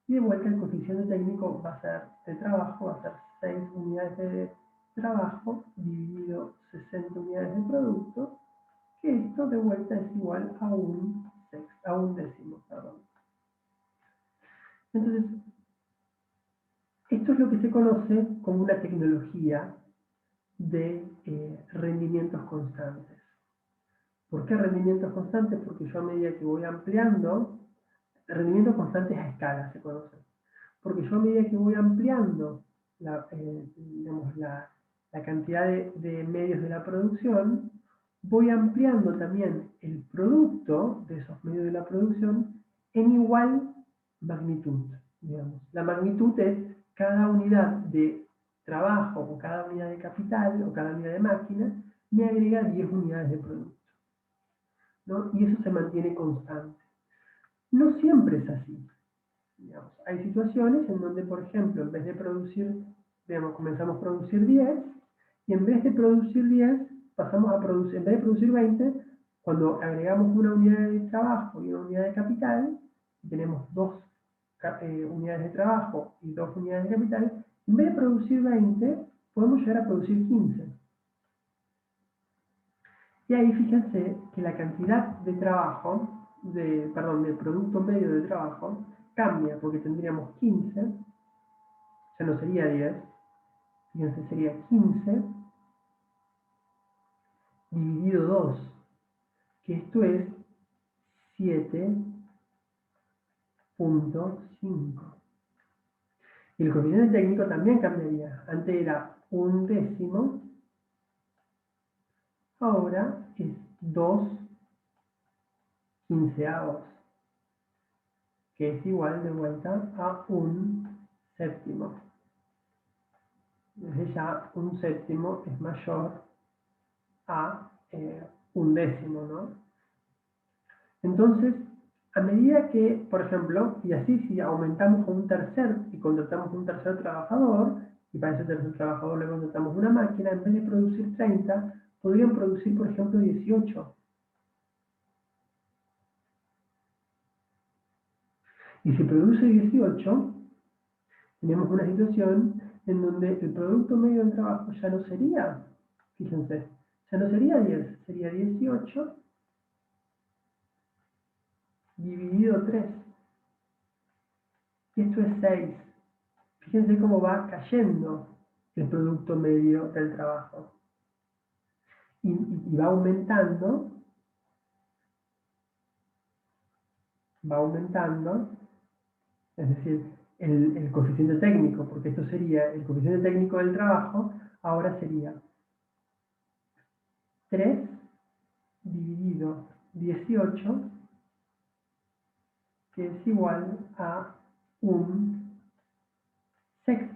y de vuelta el coeficiente técnico va a ser de trabajo, va a ser 6 unidades de trabajo dividido 60 unidades de producto, que esto de vuelta es igual a un décimo. Entonces, esto es lo que se conoce como una tecnología de rendimientos constantes. ¿Por qué rendimientos constantes? Porque yo a medida que voy ampliando, rendimientos constantes a escala se conocen, porque yo a medida que voy ampliando digamos, la cantidad de medios de la producción, voy ampliando también el producto de esos medios de la producción en igual magnitud. Digamos. La magnitud es cada unidad de trabajo o cada unidad de capital o cada unidad de máquina me agrega 10 unidades de producto, ¿no? Y eso se mantiene constante. No siempre es así. Digamos, hay situaciones en donde, por ejemplo, en vez de producir, digamos, comenzamos a producir 10 y en vez de producir 10, pasamos a producir, en vez de producir 20, cuando agregamos una unidad de trabajo y una unidad de capital, tenemos 2 unidades de trabajo y 2 unidades de capital, en vez de producir 20, podemos llegar a producir 15. Y ahí fíjense que la cantidad de trabajo, de producto medio de trabajo, cambia, porque tendríamos 15 ya no sería 10, fíjense, sería 15 dividido 2, que esto es 7.5. Y el coeficiente técnico también cambiaría. Antes era 1/10, ahora es 2/15, que es igual de vuelta a 1/7. Entonces ya 1/7 es mayor a 1/10, ¿no? Entonces, a medida que, por ejemplo, y así si aumentamos a un tercer y contratamos un tercer trabajador, y para ese tercer trabajador le contratamos una máquina, en vez de producir 30, podrían producir, por ejemplo, 18. Y si produce 18, tenemos una situación en donde el producto medio del trabajo ya no sería, fíjense, ya no sería 10, sería 18 dividido 3. Y esto es 6. Fíjense cómo va cayendo el producto medio del trabajo. Y va aumentando, es decir, el coeficiente técnico, porque esto sería el coeficiente técnico del trabajo, ahora sería 3 dividido 18, que es igual a 1/6.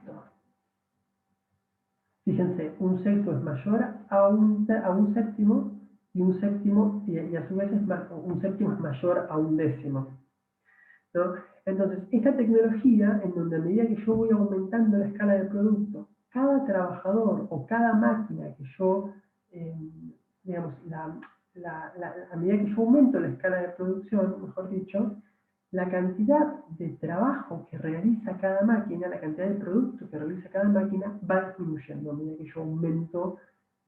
Fíjense, 1/6 es mayor a un séptimo, y un séptimo, y a su vez un séptimo es mayor a 1/10, ¿no? Entonces, esta tecnología, en donde a medida que yo voy aumentando la escala de producto, cada trabajador o cada máquina que yo, digamos, a medida que yo aumento la escala de producción, mejor dicho, la cantidad de trabajo que realiza cada máquina, la cantidad de producto que realiza cada máquina, va disminuyendo a medida que yo aumento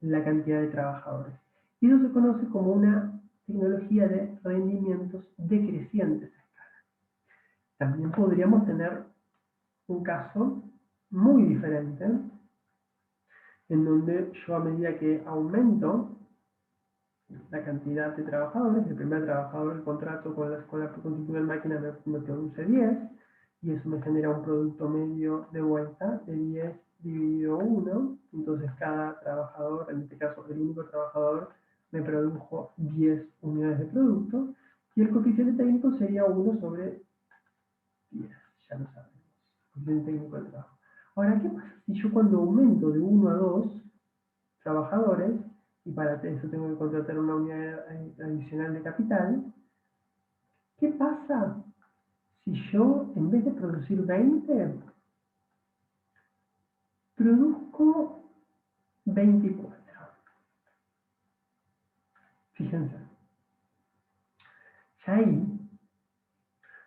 la cantidad de trabajadores. Y eso se conoce como una tecnología de rendimientos decrecientes. También podríamos tener un caso muy diferente, en donde yo, a medida que aumento la cantidad de trabajadores, el primer trabajador del contrato con la primer máquina me produce 10, y eso me genera un producto medio de vuelta de 10 dividido 1, entonces cada trabajador, en este caso el único trabajador, me produjo 10 unidades de producto, y el coeficiente técnico sería 1/10, ya lo sabemos, coeficiente técnico del trabajo. Ahora, ¿qué pasa si yo, cuando aumento de 1 a 2 trabajadores, y para eso tengo que contratar una unidad adicional de capital? ¿Qué pasa si yo, en vez de producir 20, produzco 24? Fíjense, ya ahí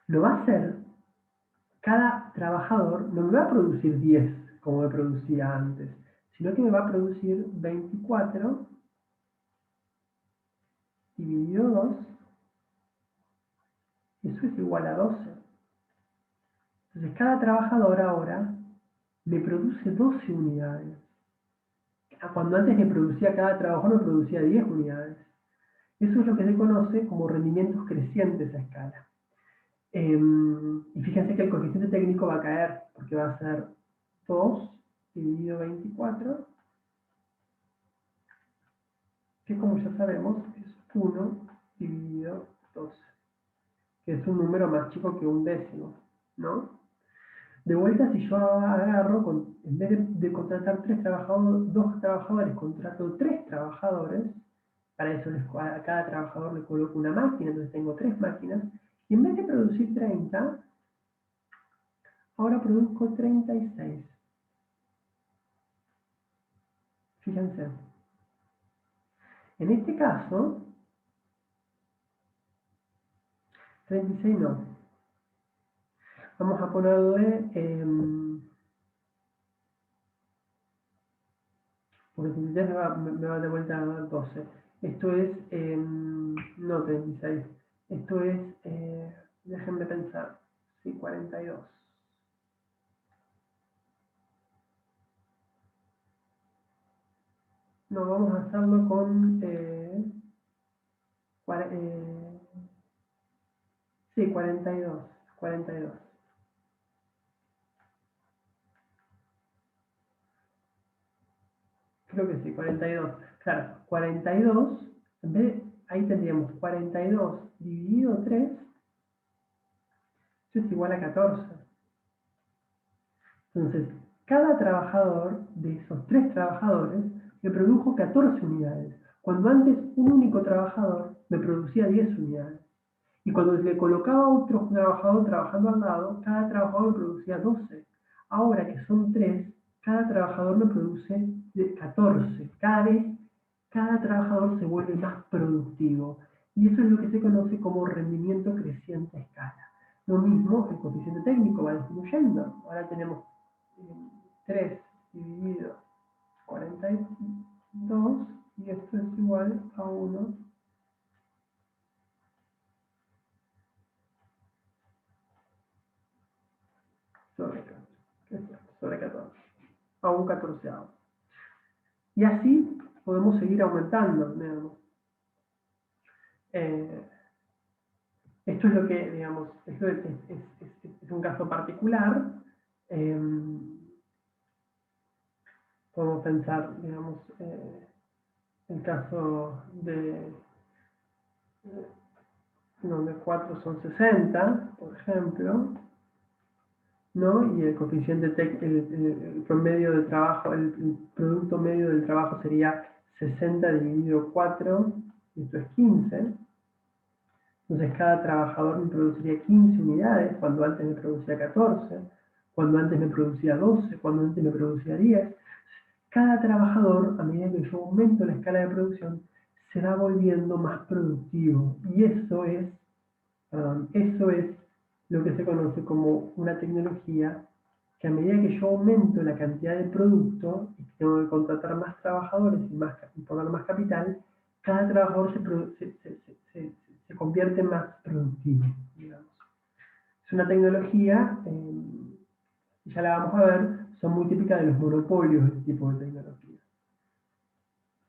lo va a hacer, cada trabajador no me va a producir 10 como me producía antes, sino que me va a producir 24 dividido 2, eso es igual a 12. Entonces, cada trabajador ahora me produce 12 unidades. Cuando antes me producía, cada trabajador me producía 10 unidades. Eso es lo que se conoce como rendimientos crecientes a escala. Y fíjense que el coeficiente técnico va a caer, porque va a ser 2 dividido 24, que, como ya sabemos, es 1 dividido 12, que es un número más chico que 1/10, ¿no? De vuelta, si yo agarro, en vez de contratar 2 trabajadores, contrato 3 trabajadores, para eso a cada trabajador le coloco una máquina, entonces tengo 3 máquinas, y en vez de producir 30, ahora produzco 36. Fíjense. En este caso, 36 no. Vamos a ponerle, porque 36 me va de vuelta a dar 12. Esto es, no 36. Esto es, déjenme pensar, sí, 42. No, vamos a hacerlo con... sí, 42. 42. Creo que sí, 42. Claro, 42, en vez de, ahí tendríamos 42 dividido 3, eso es igual a 14. Entonces, cada trabajador de esos 3 trabajadores me produjo 14 unidades, cuando antes un único trabajador me producía 10 unidades. Y cuando le colocaba otro trabajador trabajando al lado, cada trabajador me producía 12. Ahora que son 3, cada trabajador me produce 14. Cada trabajador se vuelve más productivo. Y eso es lo que se conoce como rendimiento creciente a escala. Lo mismo, el coeficiente técnico va disminuyendo. Ahora tenemos 3 dividido 42 y esto es igual a 1 sobre 14, a un 14avo. Y así podemos seguir aumentando, digamos. Esto es lo que, digamos, esto es un caso particular. Eh, Podemos pensar, digamos, el caso de donde 4 son 60, por ejemplo, ¿no? Y el coeficiente, el promedio de trabajo, el producto medio del trabajo sería 60 dividido 4, y esto es 15. Entonces cada trabajador me produciría 15 unidades, cuando antes me producía 14, cuando antes me producía 12, cuando antes me producía 10. Cada trabajador, a medida que yo aumento la escala de producción, se va volviendo más productivo. Y eso es lo que se conoce como una tecnología que a medida que yo aumento la cantidad de producto y tengo que contratar más trabajadores y poner más capital, cada trabajador se convierte más productivo, digamos. Es una tecnología, ya la vamos a ver, son muy típicas de los monopolios de este tipo de tecnología.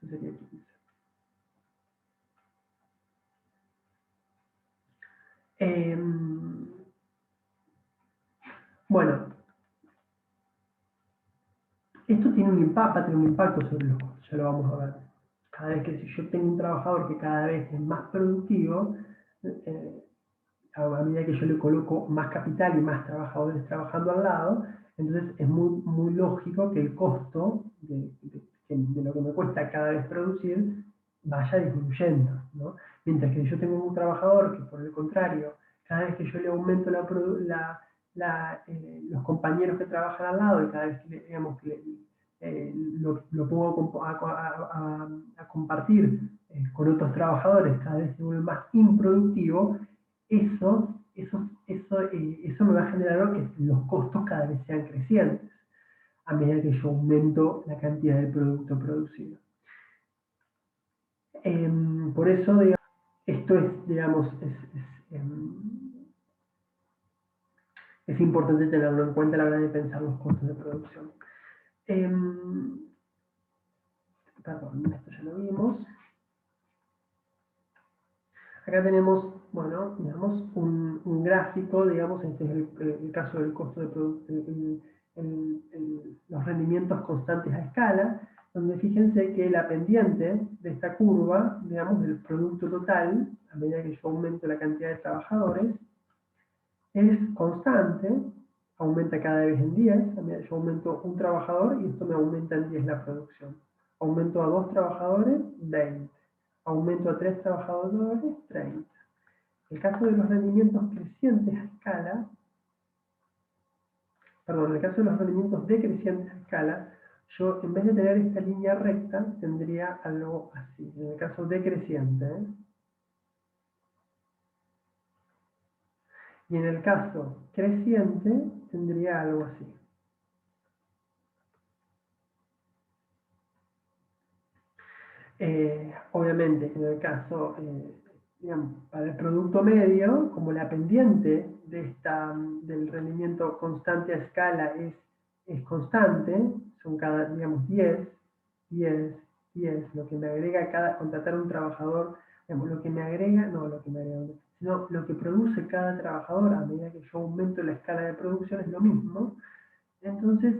Eso sería 15. Bueno, esto tiene un impacto, va a tener un impacto sobre los costos, ya lo vamos a ver. Cada vez que si yo tengo un trabajador que cada vez es más productivo, eh, a medida que yo le coloco más capital y más trabajadores trabajando al lado, entonces es muy lógico que el costo de lo que me cuesta cada vez producir vaya disminuyendo, ¿no? Mientras que yo tengo un trabajador que, por el contrario, cada vez que yo le aumento los compañeros que trabajan al lado y cada vez que, digamos, que lo pongo a compartir con otros trabajadores, cada vez se vuelve más improductivo, eso me va a generar que los costos cada vez sean crecientes a medida que yo aumento la cantidad de producto producido. Por eso, digamos, esto es, digamos, es importante tenerlo en cuenta a la hora de pensar los costos de producción. Perdón, esto ya lo vimos. Acá tenemos, bueno, digamos, un gráfico, digamos, este es el caso del costo de producción, los rendimientos constantes a escala, donde fíjense que la pendiente de esta curva, digamos, del producto total, a medida que yo aumento la cantidad de trabajadores, es constante, aumenta cada vez en 10, a medida que yo aumento un trabajador y esto me aumenta en 10 la producción. Aumento a 2 trabajadores, 20. Aumento a 3 trabajadores, 30. En el caso de los rendimientos crecientes a escala, perdón, en el caso de los rendimientos decrecientes a escala, yo en vez de tener esta línea recta, tendría algo así, en el caso decreciente. Y en el caso creciente, tendría algo así. Obviamente, en el caso, digamos, para el producto medio, como la pendiente del rendimiento constante a escala es constante, son cada, digamos, 10, 10, lo que me agrega cada contratar un trabajador, digamos, lo que me agrega, no lo que me agrega, sino lo que produce cada trabajador a medida que yo aumento la escala de producción es lo mismo. Entonces,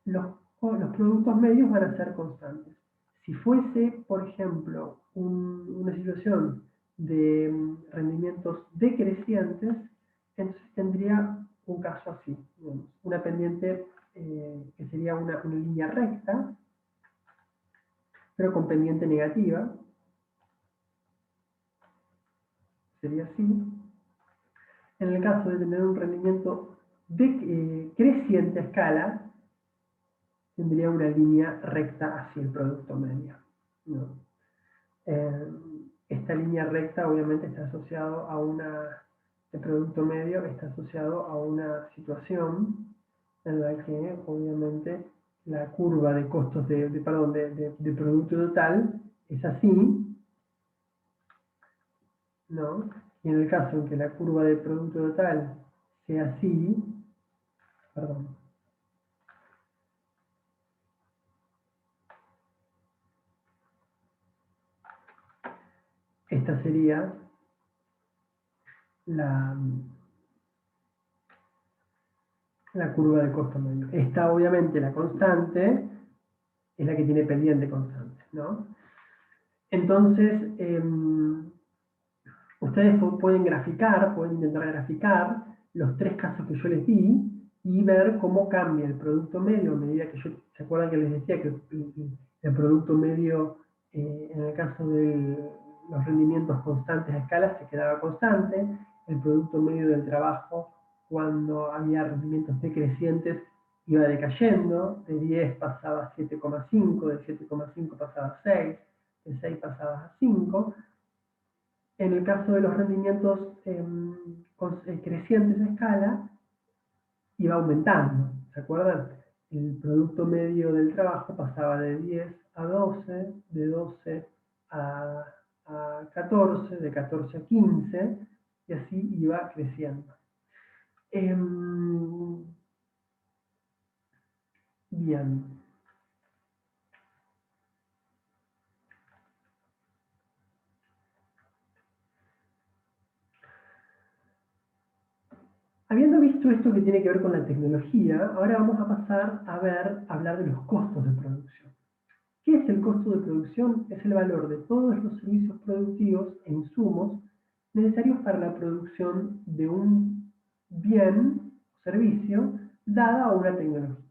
los productos medios van a ser constantes. Si fuese, por ejemplo, una situación de rendimientos decrecientes, entonces tendría un caso así, digamos, una pendiente que sería una línea recta, pero con pendiente negativa, sería así. En el caso de tener un rendimiento de creciente a escala, tendría una línea recta hacia el producto medio, ¿no? Esta línea recta obviamente está asociado a el producto medio está asociado a una situación en la que obviamente la curva de costos de producto total es así, ¿no? Y en el caso en que la curva de producto total sea así, perdón, esta sería la, la curva de costo medio. Esta obviamente la constante es la que tiene pendiente constante, ¿no? Entonces, ustedes pueden graficar, pueden intentar graficar los tres casos que yo les di y ver cómo cambia el producto medio a medida que ¿se acuerdan que les decía que el producto medio, en el caso de los rendimientos constantes a escala, se quedaba constante, el producto medio del trabajo, cuando había rendimientos decrecientes, iba decayendo, de 10 pasaba a 7,5, de 7,5 pasaba a 6, de 6 pasaba a 5. En el caso de los rendimientos crecientes a escala, iba aumentando, ¿se acuerdan? El producto medio del trabajo pasaba de 10 a 12, de 12 a 14, de 14 a 15, y así iba creciendo. Bien. Habiendo visto esto que tiene que ver con la tecnología, ahora vamos a pasar a hablar de los costos de producción. ¿Qué es el costo de producción? Es el valor de todos los servicios productivos e insumos necesarios para la producción de un bien o servicio dada a una tecnología,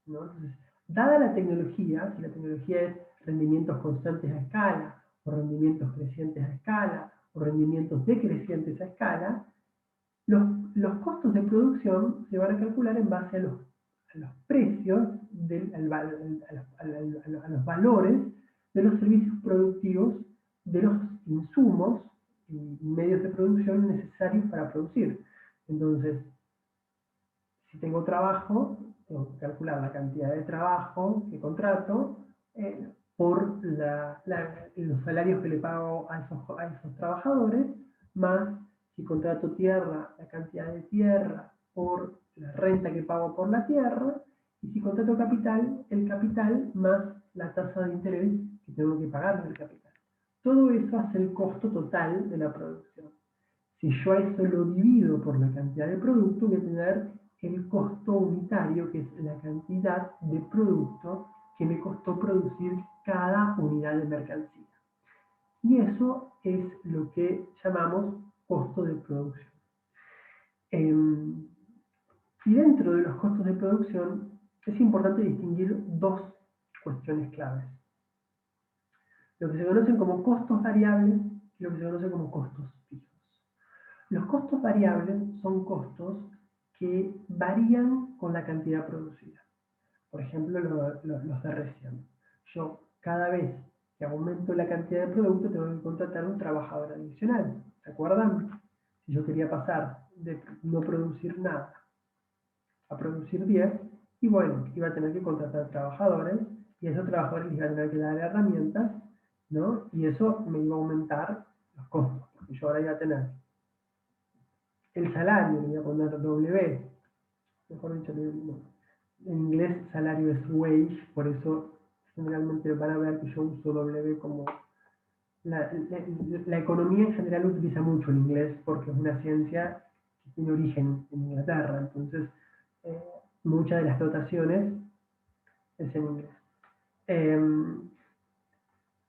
¿no? Entonces, dada la tecnología, si la tecnología es rendimientos constantes a escala, o rendimientos crecientes a escala, o rendimientos decrecientes a escala, los costos de producción se van a calcular en base a los precios, a los valores de los servicios productivos, de los insumos y medios de producción necesarios para producir. Entonces, si tengo trabajo, tengo que calcular la cantidad de trabajo que contrato por los salarios que le pago a esos trabajadores, más si contrato tierra, la cantidad de tierra por la renta que pago por la tierra, y si contrato capital, el capital más la tasa de interés que tengo que pagar del capital. Todo eso hace el costo total de la producción. Si yo a eso lo divido por la cantidad de producto, voy a tener el costo unitario, que es la cantidad de producto que me costó producir cada unidad de mercancía. Y eso es lo que llamamos costo de producción. Y dentro de los costos de producción es importante distinguir dos cuestiones claves. Lo que se conocen como costos variables y lo que se conoce como costos fijos. Los costos variables son costos que varían con la cantidad producida. Por ejemplo, los de recién. Yo, cada vez que aumento la cantidad de producto, tengo que contratar un trabajador adicional. ¿Se acuerdan? Si yo quería pasar de no producir nada a producir 10, y bueno, iba a tener que contratar trabajadores, y a esos trabajadores les iba a tener que dar herramientas, ¿no? Y eso me iba a aumentar los costos, porque yo ahora iba a tener el salario, le voy a poner W, mejor dicho, en inglés salario es wage, por eso generalmente van a ver que yo uso W como... La economía en general utiliza mucho el inglés porque es una ciencia que tiene origen en Inglaterra, entonces eh, muchas de las dotaciones es en inglés.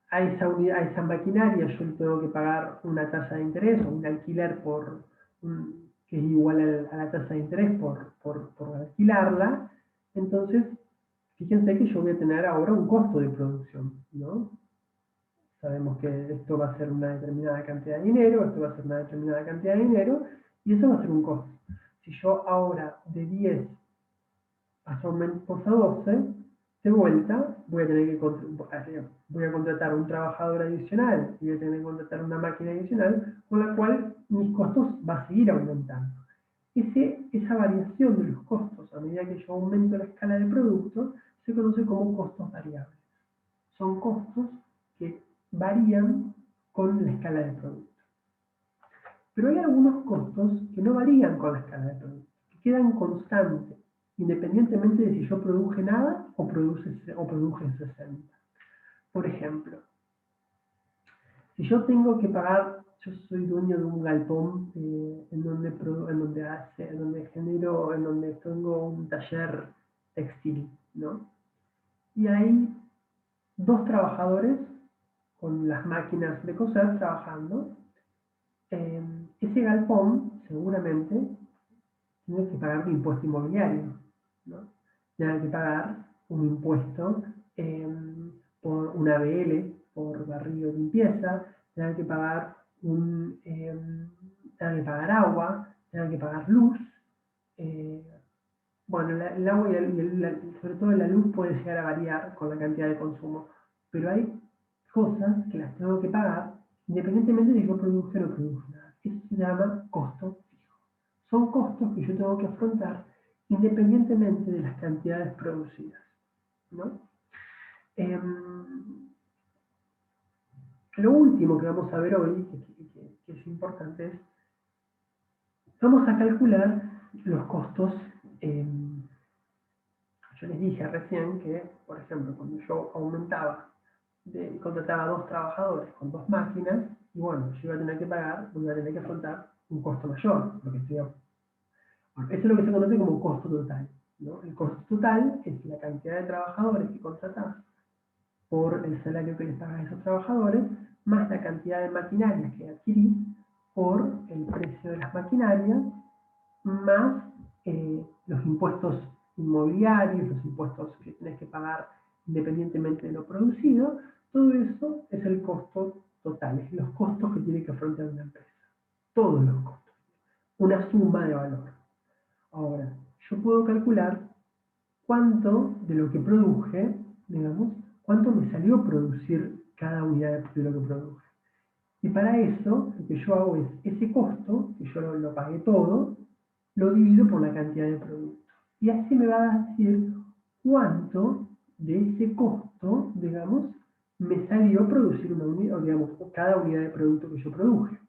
A esa maquinaria yo le tengo que pagar una tasa de interés o un alquiler que es igual a la tasa de interés por alquilarla. Entonces, fíjense que yo voy a tener ahora un costo de producción, ¿no? Sabemos que esto va a ser una determinada cantidad de dinero, esto va a ser una determinada cantidad de dinero, y eso va a ser un costo. Si yo ahora de 10 paso a 12, de vuelta voy a tener que voy a contratar un trabajador adicional y voy a tener que contratar una máquina adicional, con la cual mis costos van a seguir aumentando. Esa variación de los costos a medida que yo aumento la escala de producto se conoce como costos variables. Son costos que varían con la escala de producto. Pero hay algunos costos que no varían con la escala de producto, que quedan constantes, independientemente de si yo produje nada o produje 60. Por ejemplo, si yo tengo que pagar, yo soy dueño de un galpón en donde tengo un taller textil, ¿no? Y hay 2 trabajadores con las máquinas de coser trabajando. Ese galpón seguramente tiene que pagar un impuesto inmobiliario, ¿no? Tiene que pagar un impuesto por un ABL, por barrido de limpieza, tiene que pagar tiene que pagar agua, tiene que pagar luz. eh, bueno, el agua sobre todo la luz puede llegar a variar con la cantidad de consumo, pero hay cosas que las tengo que pagar independientemente de si yo produzca o no produzca nada. Eso se llama costo fijo. Son costos que yo tengo que afrontar independientemente de las cantidades producidas, ¿no? Lo último que vamos a ver hoy, que es importante, es vamos a calcular los costos. Yo les dije recién que, por ejemplo, cuando yo contrataba 2 trabajadores con 2 máquinas, y bueno, yo iba a tener que pagar, iba a tener que afrontar un costo mayor, porque bueno, eso es lo que se conoce como costo total, ¿no? El costo total es la cantidad de trabajadores que contratás por el salario que les pagas a esos trabajadores, más la cantidad de maquinarias que adquirís por el precio de las maquinarias, más los impuestos inmobiliarios, los impuestos que tenés que pagar independientemente de lo producido. Todo eso es el costo total, es los costos que tiene que afrontar una empresa. Todos los costos. Una suma de valor. Ahora, yo puedo calcular cuánto de lo que produje, digamos, cuánto me salió producir cada unidad de lo que produje. Y para eso, lo que yo hago es ese costo, que yo lo pagué todo, lo divido por la cantidad de producto. Y así me va a decir cuánto de ese costo, digamos, me salió producir una unidad, o digamos, cada unidad de producto que yo produje.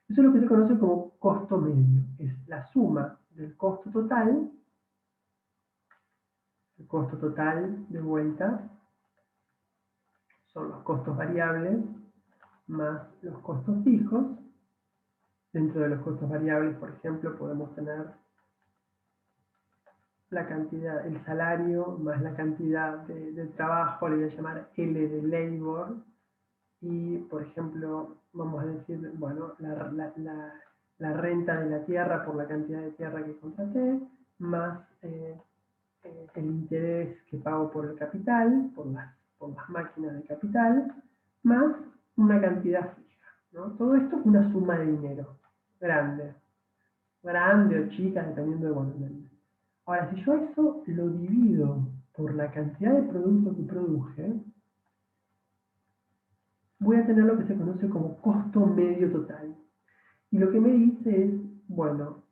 Eso es lo que se conoce como costo medio. Es la suma del costo total, el costo total de vuelta, son los costos variables más los costos fijos. Dentro de los costos variables, por ejemplo, podemos tener la cantidad, el salario más la cantidad de trabajo, le voy a llamar L de labor, y por ejemplo, vamos a decir, bueno, la renta de la tierra por la cantidad de tierra que contraté, más el interés que pago por el capital, por las máquinas de capital, más una cantidad fija, ¿no? Todo esto es una suma de dinero, grande, grande o chica, dependiendo de cuánto. Ahora, si yo eso lo divido por la cantidad de producto que produje, voy a tener lo que se conoce como costo medio total. Y lo que me dice es, bueno,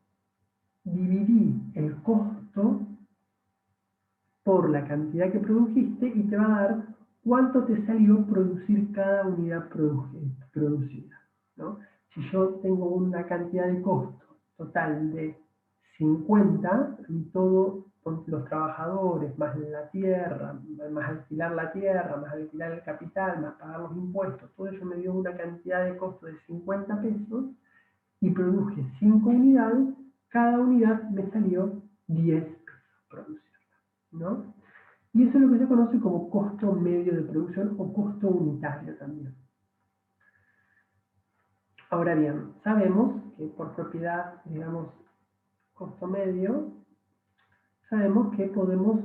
dividí el costo por la cantidad que produjiste y te va a dar cuánto te salió producir cada unidad producida, ¿no? Si yo tengo una cantidad de costo total de 50, y todo con los trabajadores, más la tierra, más alquilar la tierra, más alquilar el capital, más pagar los impuestos, todo eso me dio una cantidad de costo de 50 pesos, y produje 5 unidades, cada unidad me salió 10 pesos producirla, ¿no? Y eso es lo que se conoce como costo medio de producción o costo unitario también. Ahora bien, sabemos que por propiedad, digamos, costo medio, sabemos que podemos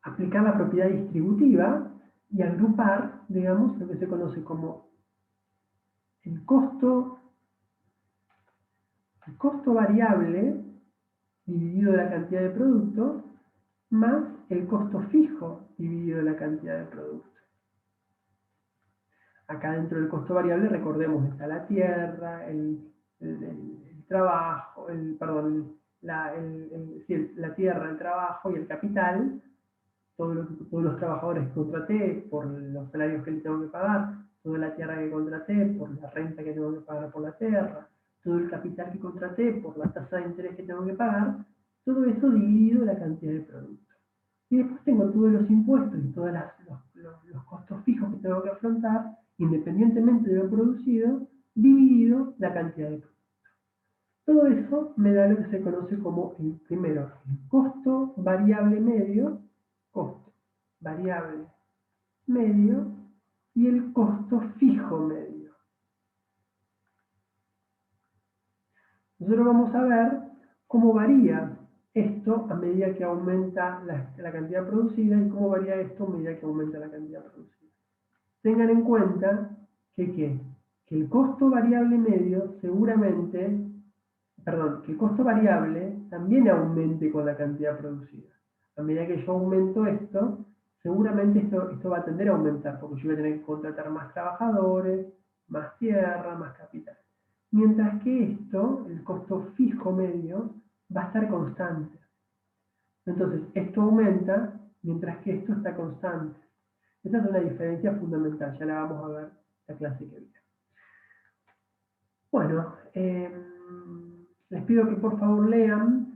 aplicar la propiedad distributiva y agrupar, digamos, lo que se conoce como el costo variable dividido la cantidad de producto más el costo fijo dividido la cantidad de producto. Acá dentro del costo variable, recordemos, está la tierra, el trabajo, la tierra, el trabajo y el capital, todos los trabajadores que contraté por los salarios que le tengo que pagar, toda la tierra que contraté por la renta que tengo que pagar por la tierra, todo el capital que contraté por la tasa de interés que tengo que pagar, todo eso dividido la cantidad de producto. Y después tengo todos los impuestos y todos los costos fijos que tengo que afrontar, independientemente de lo producido, dividido la cantidad de producto. Todo eso me da lo que se conoce como, primero, el costo variable medio, costo variable medio, y el costo fijo medio. Nosotros vamos a ver cómo varía esto a medida que aumenta la cantidad producida y cómo varía esto a medida que aumenta la cantidad producida. Tengan en cuenta que el costo variable medio seguramente, que el costo variable también aumente con la cantidad producida. A medida que yo aumento esto, seguramente esto va a tender a aumentar, porque yo voy a tener que contratar más trabajadores, más tierra, más capital. Mientras que esto, el costo fijo medio, va a estar constante. Entonces, esto aumenta, mientras que esto está constante. Esa es una diferencia fundamental, ya la vamos a ver la clase que viene. Bueno, les pido que por favor lean